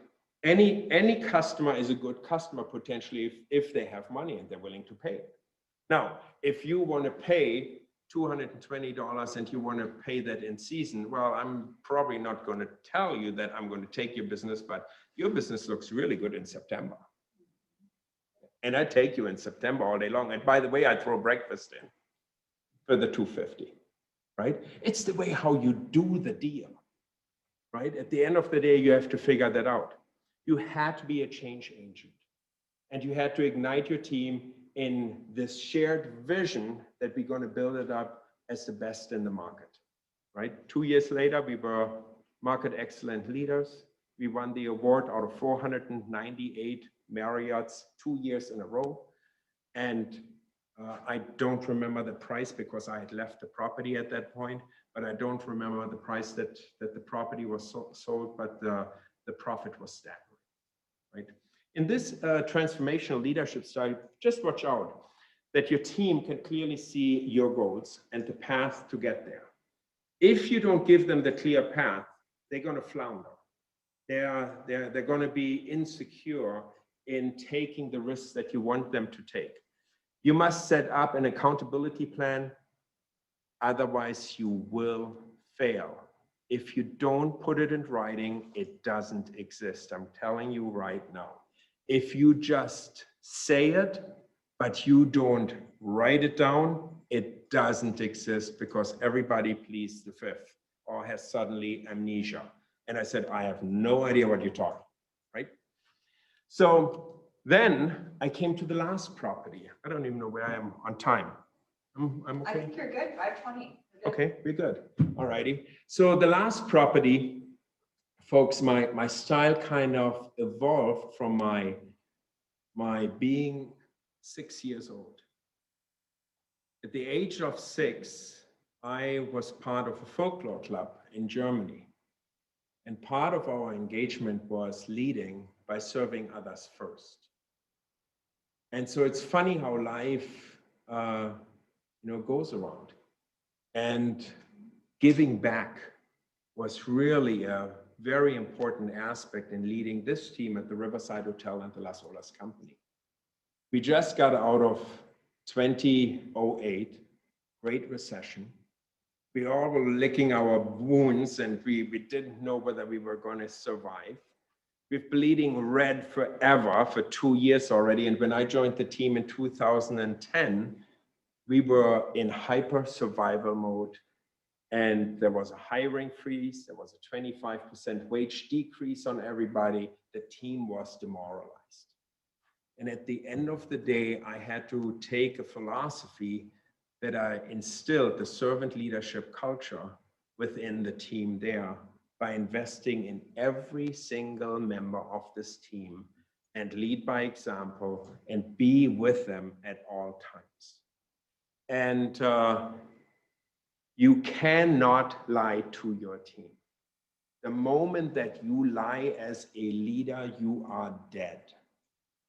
Any customer is a good customer potentially if they have money and they're willing to pay it. Now, if you want to pay $220 and you want to pay that in season, well, I'm probably not going to tell you that I'm going to take your business, but your business looks really good in September. And I take you in September all day long. And by the way, I throw breakfast in for the $250, right? It's the way how you do the deal, right? At the end of the day, you have to figure that out. You had to be a change agent and you had to ignite your team in this shared vision that we're going to build it up as the best in the market, right? 2 years later, we were market excellent leaders. We won the award out of 498 Marriotts 2 years in a row. And I don't remember the price because I had left the property at that point, but I don't remember the price that the property was sold, but the profit was staggering, right? In this transformational leadership style, just watch out that your team can clearly see your goals and the path to get there. If you don't give them the clear path, they're going to flounder. They're going to be insecure in taking the risks that you want them to take. You must set up an accountability plan, otherwise you will fail. If you don't put it in writing, it doesn't exist. I'm telling you right now. If you just say it, but you don't write it down, it doesn't exist because everybody pleads the fifth or has suddenly amnesia. And I said, I have no idea what you're talking, right? So then I came to the last property. I don't even know where I am on time. I'm okay. I think you're good, 5:20. Okay, we're good. All righty. So the last property, folks, my style kind of evolved from my being 6 years old. At the age of 6, I was part of a folklore club in Germany. And part of our engagement was leading by serving others first. And so it's funny how life goes around. And giving back was really a very important aspect in leading this team at the Riverside Hotel and the Las Olas Company. We just got out of 2008, Great Recession. We all were licking our wounds and we didn't know whether we were going to survive. We've bleeding red forever for 2 years already. And when I joined the team in 2010, we were in hyper survival mode. And there was a hiring freeze. There was a 25% wage decrease on everybody. The team was demoralized. And at the end of the day, I had to take a philosophy that I instilled the servant leadership culture within the team there by investing in every single member of this team and lead by example and be with them at all times. And you cannot lie to your team. The moment that you lie as a leader, you are dead.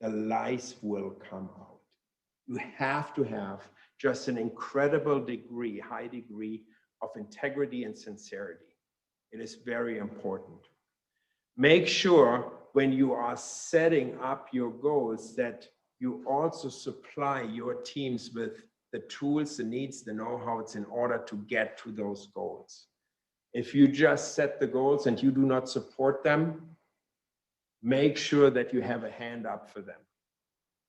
The lies will come out. You have to have just an incredible degree, high degree of integrity and sincerity. It is very important. Make sure when you are setting up your goals that you also supply your teams with the tools, the needs, the know-hows in order to get to those goals. If you just set the goals and you do not support them, make sure that you have a hand up for them.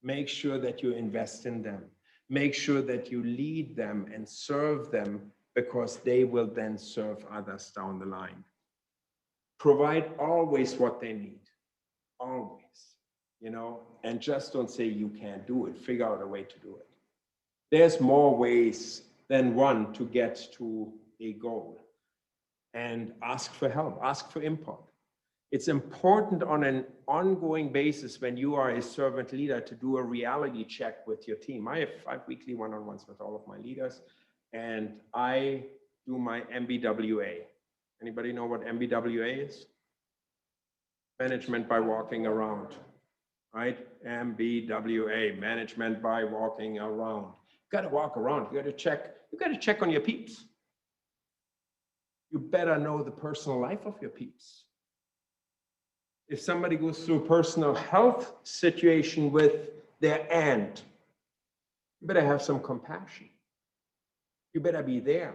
Make sure that you invest in them. Make sure that you lead them and serve them, because they will then serve others down the line. Provide always what they need, always, you know, and just don't say you can't do it. Figure out a way to do it. There's more ways than one to get to a goal. And ask for help, ask for input. It's important on an ongoing basis when you are a servant leader to do a reality check with your team. I have 5 weekly one-on-ones with all of my leaders, and I do my MBWA. Anybody know what MBWA is? Management by walking around, right? MBWA, management by walking around. You got to walk around. You got to check on your peeps. You better know the personal life of your peeps. If somebody goes through a personal health situation with their aunt, you better have some compassion. You better be there.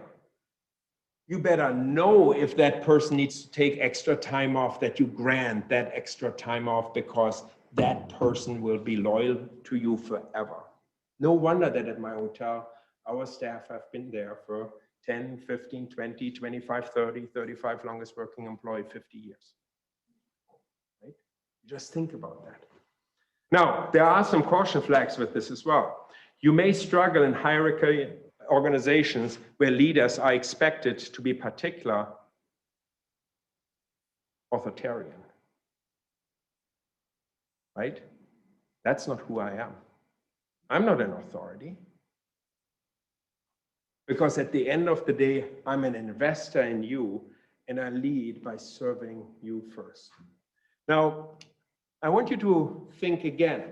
You better know if that person needs to take extra time off, that you grant that extra time off, because that person will be loyal to you forever. No wonder that at my hotel, our staff have been there for 10, 15, 20, 25, 30, 35, longest working employee, 50 years. Right? Just think about that. Now, there are some caution flags with this as well. You may struggle in hierarchy organizations where leaders are expected to be particular authoritarian. Right? That's not who I am. I'm not an authority. Because at the end of the day, I'm an investor in you, and I lead by serving you first. Now, I want you to think again.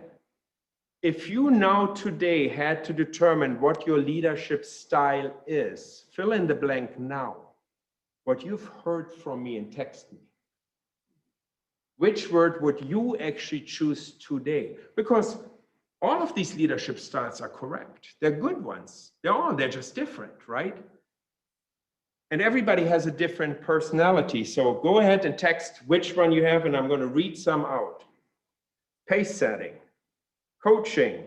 If you now today had to determine what your leadership style is, fill in the blank now, what you've heard from me and text me. Which word would you actually choose today? Because all of these leadership styles are correct. They're good ones. They're just different, right? And everybody has a different personality. So go ahead and text which one you have, and I'm going to read some out. Pace setting, coaching,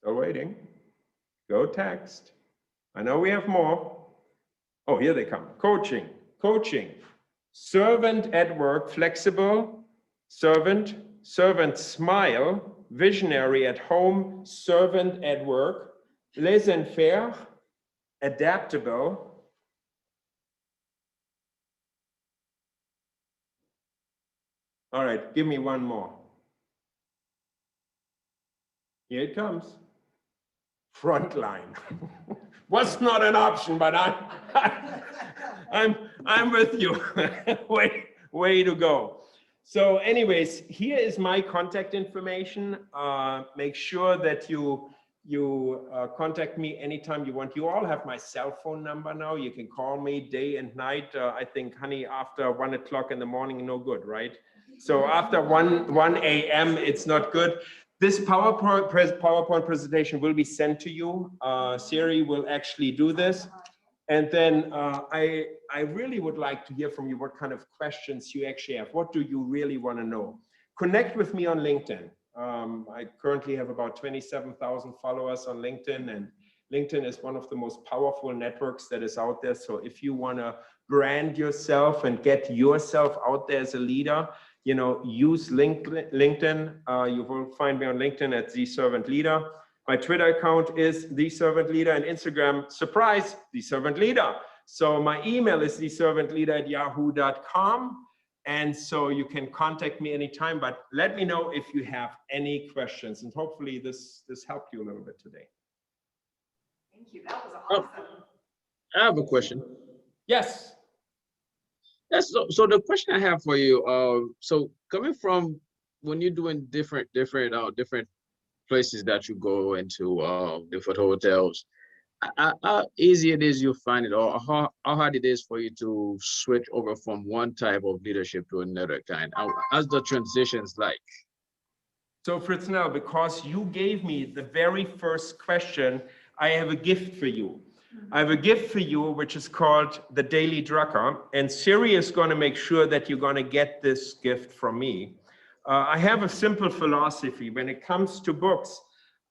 still waiting. Go text. I know we have more. Oh, here they come. Coaching, servant at work, flexible, servant smile, visionary at home, servant at work, laissez-faire, adaptable, all right, give me one more. Here it comes. Frontline. Was not an option, but I'm with you. way to go. So anyways, here is my contact information. Make sure that you contact me anytime you want. You all have my cell phone number now. You can call me day and night. I think, honey, after 1 o'clock in the morning, no good, right? So after 1 a.m., it's not good. This PowerPoint presentation will be sent to you. Siri will actually do this. And then I really would like to hear from you what kind of questions you actually have. What do you really want to know? Connect with me on LinkedIn. I currently have about 27,000 followers on LinkedIn, and LinkedIn is one of the most powerful networks that is out there. So if you want to brand yourself and get yourself out there as a leader, you know, use LinkedIn. You will find me on LinkedIn at The Servant Leader. My Twitter account is The Servant Leader, and Instagram, surprise, The Servant Leader. So my email is theservantleader@yahoo.com. And so you can contact me anytime, but let me know if you have any questions. And hopefully this helped you a little bit today. Thank you. That was awesome. I have a question. Yes. Yes, so the question I have for you, so coming from when you're doing different places that you go into, different hotels, how easy it is you find it, or how hard it is for you to switch over from one type of leadership to another kind? How's the transitions like? So Fritznell, because you gave me the very first question, I have a gift for you. I have a gift for you, which is called the Daily Drucker, and Siri is going to make sure that you're going to get this gift from me. I have a simple philosophy when it comes to books.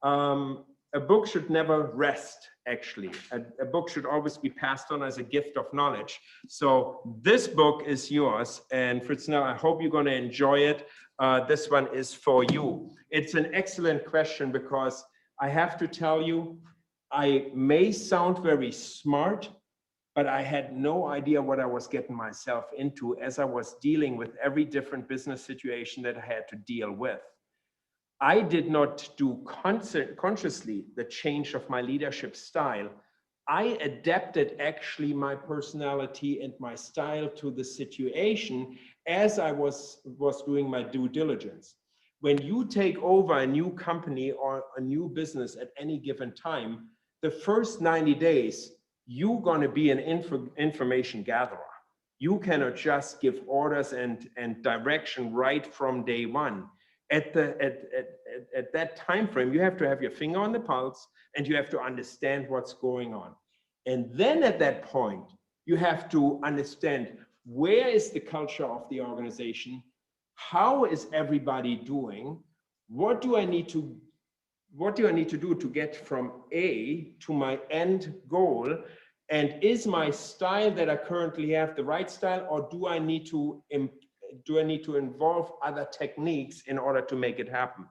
A book should never rest, actually. A book should always be passed on as a gift of knowledge. So this book is yours, and Fritznell, I hope you're going to enjoy it. This one is for you. It's an excellent question because I have to tell you, I may sound very smart, but I had no idea what I was getting myself into as I was dealing with every different business situation that I had to deal with. I did not do consciously the change of my leadership style. I adapted actually my personality and my style to the situation as I was doing my due diligence. When you take over a new company or a new business at any given time, the first 90 days, you're going to be an information gatherer. You cannot just give orders and direction right from day one. At that time frame, you have to have your finger on the pulse and you have to understand what's going on. And then at that point, you have to understand where is the culture of the organization, how is everybody doing, what do I need to do to get from A to my end goal, and is my style that I currently have the right style, or do I need to involve other techniques in order to make it happen?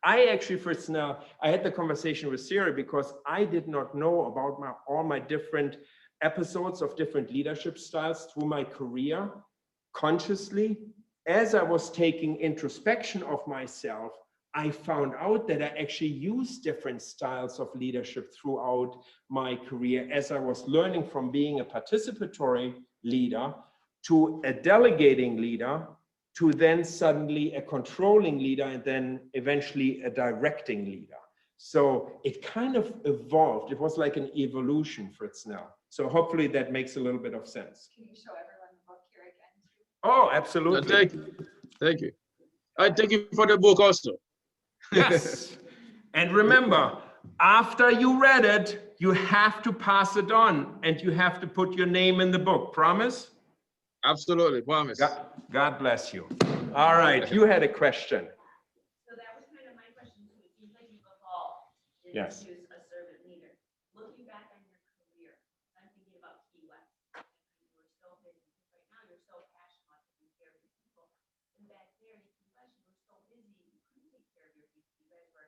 I actually first now, I had the conversation with Siri because I did not know about all my different episodes of different leadership styles through my career consciously. As I was taking introspection of myself, I found out that I actually use different styles of leadership throughout my career as I was learning from being a participatory leader to a delegating leader to then suddenly a controlling leader and then eventually a directing leader. So it kind of evolved. It was like an evolution, Fritznell. So hopefully that makes a little bit of sense. Can you show everyone the book here again? Oh, absolutely. Thank you. Thank you. I thank you for the book also. Yes. And remember, after you read it, you have to pass it on and you have to put your name in the book. Promise? Absolutely, promise. God bless you. All right, you had a question. So that was kind of my question too. It seems like you've evolved Yes. into a servant leader. Looking back on your career, I'm thinking about Key West. You were so busy. Right now, you're so passionate about taking care of your people. And back there in Key West, you were so busy, you couldn't take care of your people. You guys were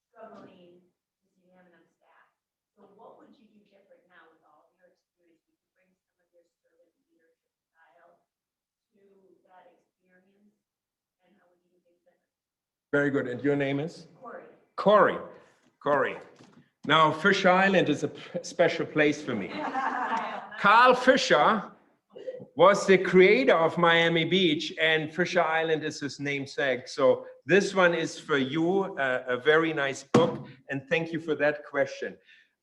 struggling to see them on staff. So what would you do different now with all of your experience? Would you bring some of your servant leadership style to that experience? And how would you do things different? Very good. And your name is? Corey. Corey. Now, Fisher Island is a special place for me. Carl Fisher was the creator of Miami Beach, and Fisher Island is his namesake. So this one is for you, a very nice book, and thank you for that question.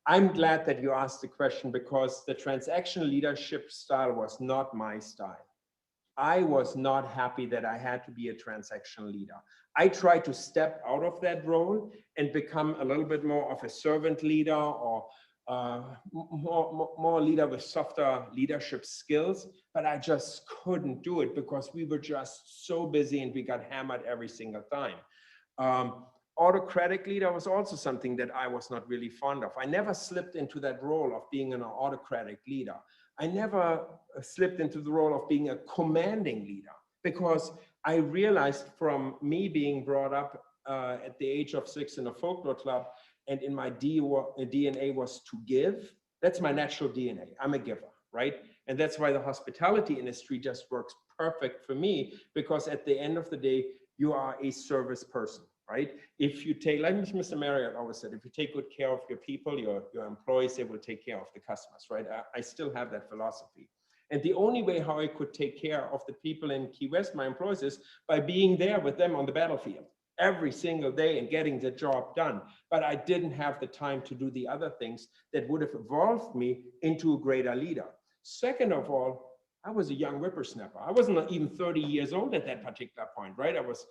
I'm glad that you asked the question because the transaction leadership style was not my style. I was not happy that I had to be a transactional leader. I tried to step out of that role and become a little bit more of a servant leader or more leader with softer leadership skills, but I just couldn't do it because we were just so busy and we got hammered every single time. Autocratic leader was also something that I was not really fond of. I never slipped into that role of being an autocratic leader. I never slipped into the role of being a commanding leader because I realized from me being brought up at the age of 6 in a folklore club, and in my DNA was to give. That's my natural DNA. I'm a giver, right? And that's why the hospitality industry just works perfect for me, because at the end of the day, you are a service person, right? If you take, like Mr. Marriott always said, if you take good care of your people, your employees, they will take care of the customers, right? I still have that philosophy. And the only way how I could take care of the people in Key West, my employees, is by being there with them on the battlefield every single day and getting the job done. But I didn't have the time to do the other things that would have evolved me into a greater leader. Second of all, I was a young whippersnapper. I wasn't even 30 years old at that particular point, right? I was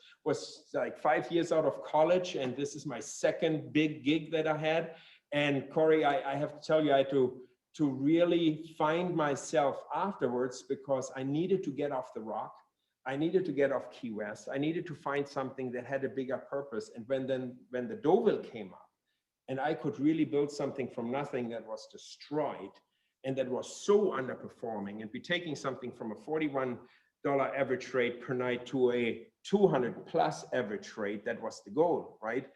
like 5 years out of college, and this is my second big gig that I had. And Corey, I have to tell you, I had to really find myself afterwards, because I needed to get off the rock. I needed to get off Key West. I needed to find something that had a bigger purpose. And when the Deauville came up, and I could really build something from nothing that was destroyed and that was so underperforming, and be taking something from a $41 average rate per night to a 200 plus average rate, that was the goal, right?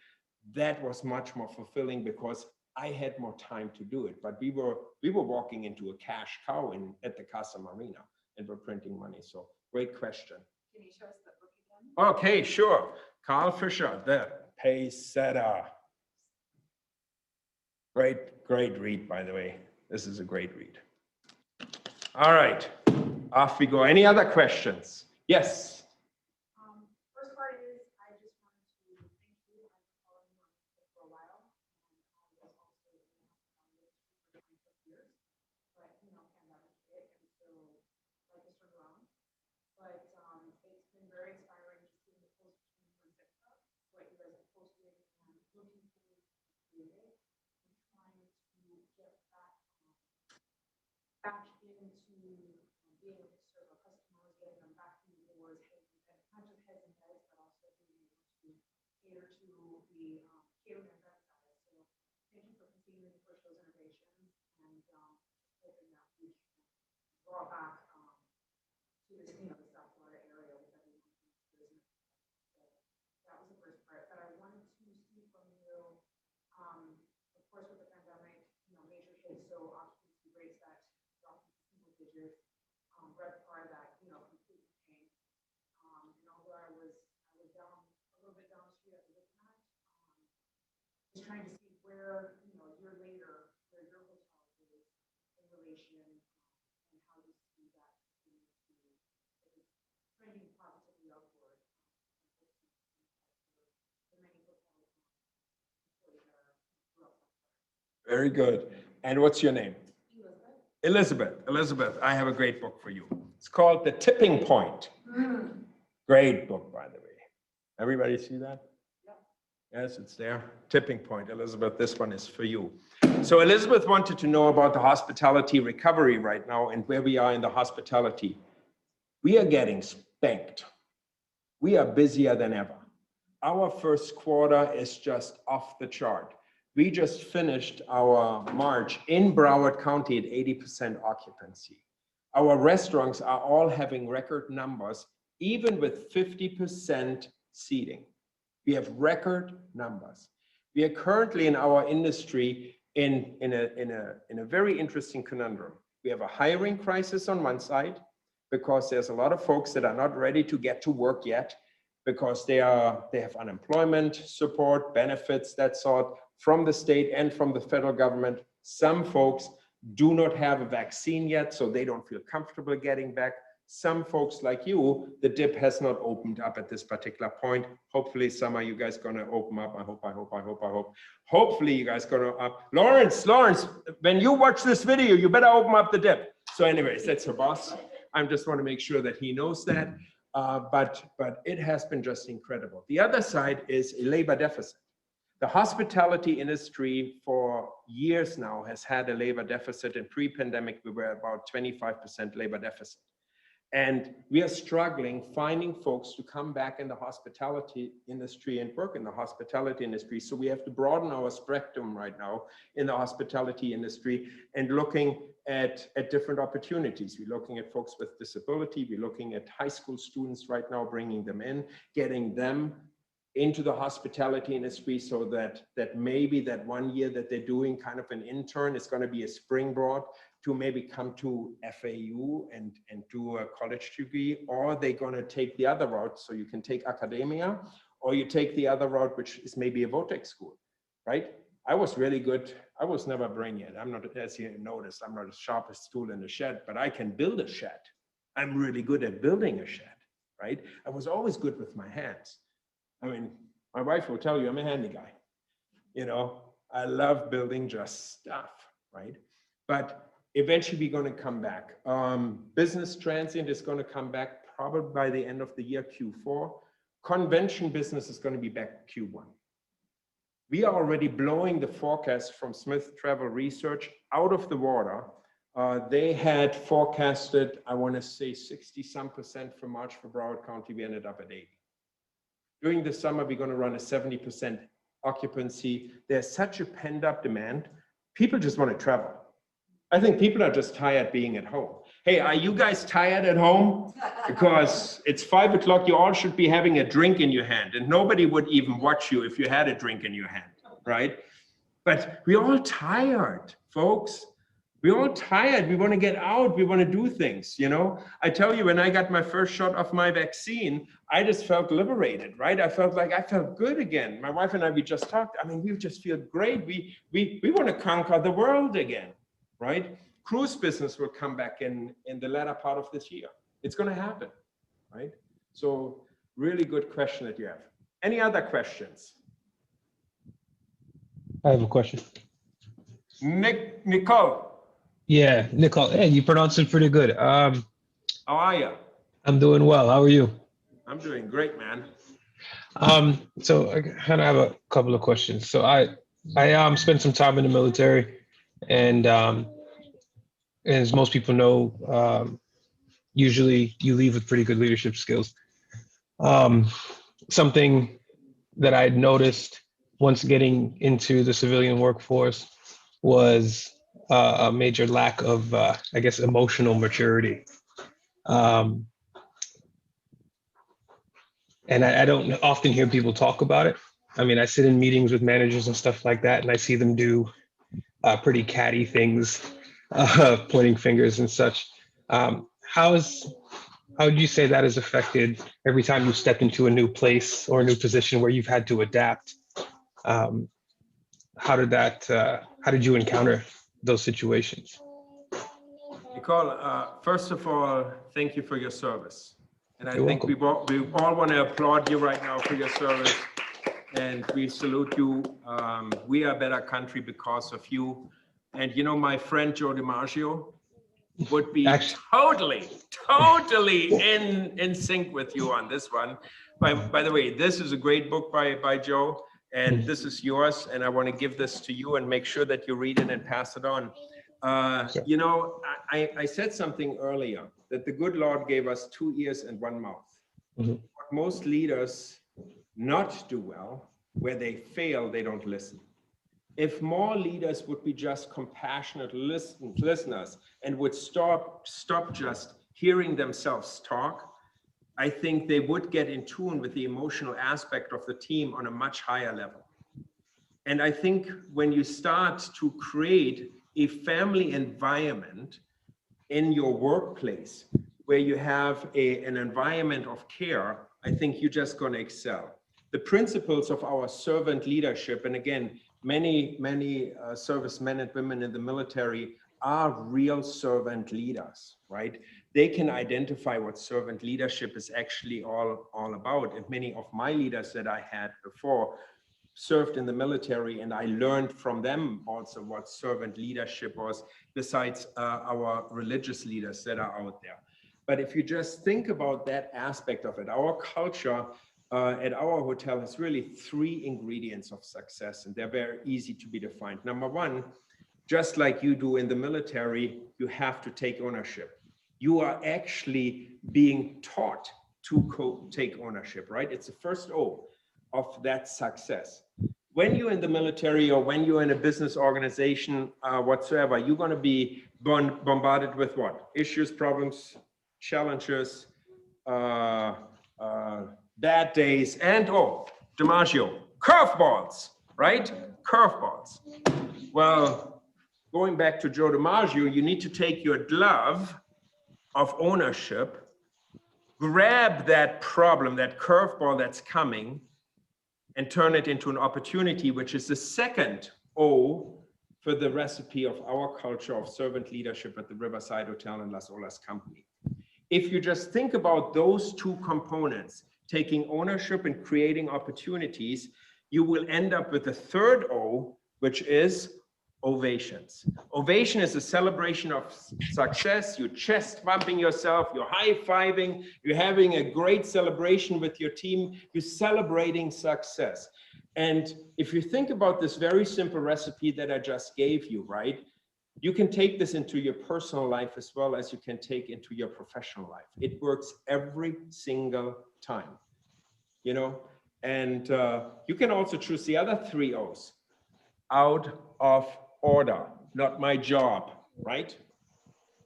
That was much more fulfilling because I had more time to do it. But we were walking into a cash cow at the Casa Marina, and we're printing money. So great question. Can you show us the book again? Okay, sure. Carl Fisher, the pace setter. Great read, by the way. This is a great read. All right, off we go. Any other questions? Yes. First part is, I just wanted to thank you. I've been following you on for a while, and I was also in the for 26 years, but pandemic hit, and so life has turned around. But it's been very inspiring to see the post between you and Victor, what you guys have posted, and looking forward to creating and trying to get back into being able to serve our customers, getting them back through the doors, and not just heads and beds, but also being able to cater to the catering and event side. So thank you for continuing to push those innovations, and hoping that we can draw back to this, the South Florida area with everyone's business. So that was the first part. But I wanted to see from you, of course, with the pandemic, major hits, so occupancy rates that dropped into single digits, RevPAR that completely tanked. And although I was down a little bit down the street at the Diplomat, just trying to see where a year later where your hotel is in relation, and how you see that continue to, if it's trending positively upward. The many hotel employees that are throughout South Florida. Very good. And what's your name? Elizabeth. Elizabeth, I have a great book for you. It's called The Tipping Point. Great book, by the way. Everybody see that? Yeah. Yes, it's there. Tipping Point. Elizabeth, this one is for you. So Elizabeth wanted to know about the hospitality recovery right now and where we are in the hospitality. We are getting spanked. We are busier than ever. Our first quarter is just off the chart. We just finished our March in Broward County at 80% occupancy. Our restaurants are all having record numbers, even with 50% seating. We have record numbers. We are currently in our industry in a very interesting conundrum. We have a hiring crisis on one side, because there's a lot of folks that are not ready to get to work yet, because they have unemployment support, benefits, that sort, from the state and from the federal government. Some folks do not have a vaccine yet, so they don't feel comfortable getting back. Some folks like you, the dip has not opened up at this particular point. Hopefully summer, you guys gonna open up. I hope. Hopefully you guys gonna up. Lawrence, when you watch this video, you better open up the dip. So anyways, that's her boss. I just want to make sure that he knows that. But it has been just incredible. The other side is a labor deficit. The hospitality industry for years now has had a labor deficit. In pre-pandemic, we were about 25% labor deficit. And we are struggling finding folks to come back in the hospitality industry and work in the hospitality industry. So we have to broaden our spectrum right now in the hospitality industry and looking at different opportunities. We're looking at folks with disability. We're looking at high school students right now, bringing them in, getting them into the hospitality industry so that maybe that 1 year that they're doing kind of an intern is going to be a springboard to maybe come to FAU and do a college degree, or they're going to take the other route. So you can take academia, or you take the other route, which is maybe a VOTEC school, right? I was really good. I was never a brainiac. I'm not, as you noticed, I'm not the sharpest tool in the shed, but I can build a shed. I'm really good at building a shed, right? I was always good with my hands. I mean, my wife will tell you I'm a handy guy. You know, I love building just stuff, right? But eventually we're going to come back. Business transient is going to come back probably by the end of the year, Q4. Convention business is going to be back Q1. We are already blowing the forecast from Smith Travel Research out of the water. They had forecasted, I want to say 60% for March for Broward County. We ended up at 80. During the summer, we're going to run a 70% occupancy. There's such a pent-up demand. People just want to travel. I think people are just tired being at home. Hey, are you guys tired at home? Because it's 5 o'clock, you all should be having a drink in your hand, and nobody would even watch you if you had a drink in your hand, right? But we're all tired, folks. We're all tired. We want to get out. We want to do things, you know? I tell you, when I got my first shot of my vaccine, I just felt liberated, right? I felt like I felt good again. My wife and I, we just talked. I mean, we just feel great. We want to conquer the world again, right? Cruise business will come back in the latter part of this year. It's going to happen, right? So really good question that you have. Any other questions? I have a question. Nicole. Yeah, Nicole. Hey, you pronounced it pretty good. How are you? I'm doing well. How are you? I'm doing great, man. So I kind of have a couple of questions. So I spent some time in the military, and as most people know, usually you leave with pretty good leadership skills. Something that I'd noticed once getting into the civilian workforce was a major lack of, I guess, emotional maturity. And I don't often hear people talk about it. I mean, I sit in meetings with managers and stuff like that, and I see them do pretty catty things, pointing fingers and such. How would you say that has affected every time you step into a new place or a new position where you've had to adapt? How did you encounter those situations? Nicole, first of all, thank you for your service. And I You're think we all want to applaud you right now for your service. And we salute you. We are a better country because of you. And you know, my friend Joe DiMaggio would be totally in sync with you on this one. By the way, this is a great book by Joe, and this is yours. And I want to give this to you and make sure that you read it and pass it on. Sure. You know, I said something earlier, that the good Lord gave us 2 ears and 1 mouth. Mm-hmm. What most leaders not do well, where they fail, they don't listen. If more leaders would be just compassionate listeners and would stop just hearing themselves talk, I think they would get in tune with the emotional aspect of the team on a much higher level. And I think when you start to create a family environment in your workplace where you have an environment of care, I think you're just going to excel. The principles of our servant leadership, and again, many servicemen and women in the military are real servant leaders, right? They can identify what servant leadership is actually all about. And many of my leaders that I had before served in the military, and I learned from them also what servant leadership was, besides our religious leaders that are out there. But if you just think about that aspect of it, our culture at our hotel has really 3 ingredients of success, and they're very easy to be defined. Number 1, just like you do in the military, you have to take ownership. You are actually being taught to take ownership, right? It's the first O of that success. When you're in the military or when you're in a business organization whatsoever, you're going to be bombarded with what? Issues, problems, challenges, bad days, and DiMaggio, curveballs, right? Curveballs. Well, going back to Joe DiMaggio, you need to take your glove of ownership, grab that problem, that curveball that's coming, and turn it into an opportunity, which is the second O for the recipe of our culture of servant leadership at the Riverside Hotel and Las Olas Company. If you just think about those 2 components, taking ownership and creating opportunities, you will end up with the third O, which is ovations. Ovation is a celebration of success. You're chest bumping yourself, you're high-fiving, you're having a great celebration with your team, you're celebrating success. And if you think about this very simple recipe that I just gave you, right? You can take this into your personal life as well as you can take into your professional life. It works every single time, you know? And you can also choose the other 3 O's. Out of order, not my job, right?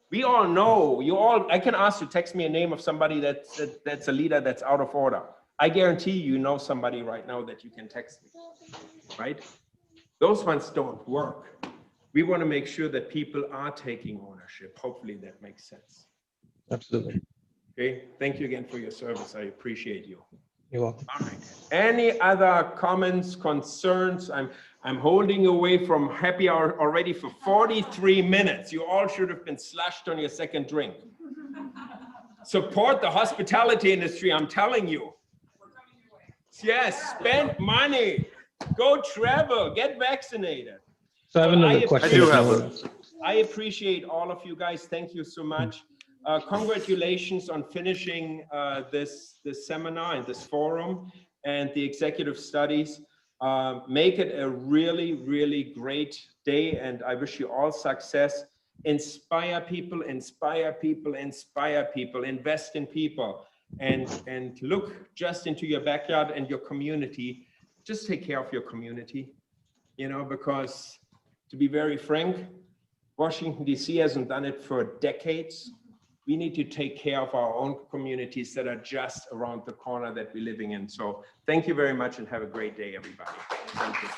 We all know, I can ask you, text me a name of somebody that's a leader that's out of order. I guarantee you know somebody right now that you can text me, right? Those ones don't work. We want to make sure that people are taking ownership. Hopefully that makes sense. Absolutely. Okay, thank you again for your service. I appreciate you. You're welcome. All right. Any other comments, concerns? I'm holding away from happy hour already for 43 minutes. You all should have been slashed on your second drink. Support the hospitality industry, I'm telling you. Yes, spend money, go travel, get vaccinated. So I have Well, another question. I do if no have one a- else- I appreciate all of you guys. Thank you so much. Congratulations on finishing this seminar and this forum and the executive studies. Make it a really, really great day, and I wish you all success. Inspire people, inspire people, inspire people, invest in people, and look just into your backyard and your community. Just take care of your community, you know, because to be very frank, Washington, D.C. hasn't done it for decades. We need to take care of our own communities that are just around the corner that we're living in. So thank you very much and have a great day, everybody. Thank you.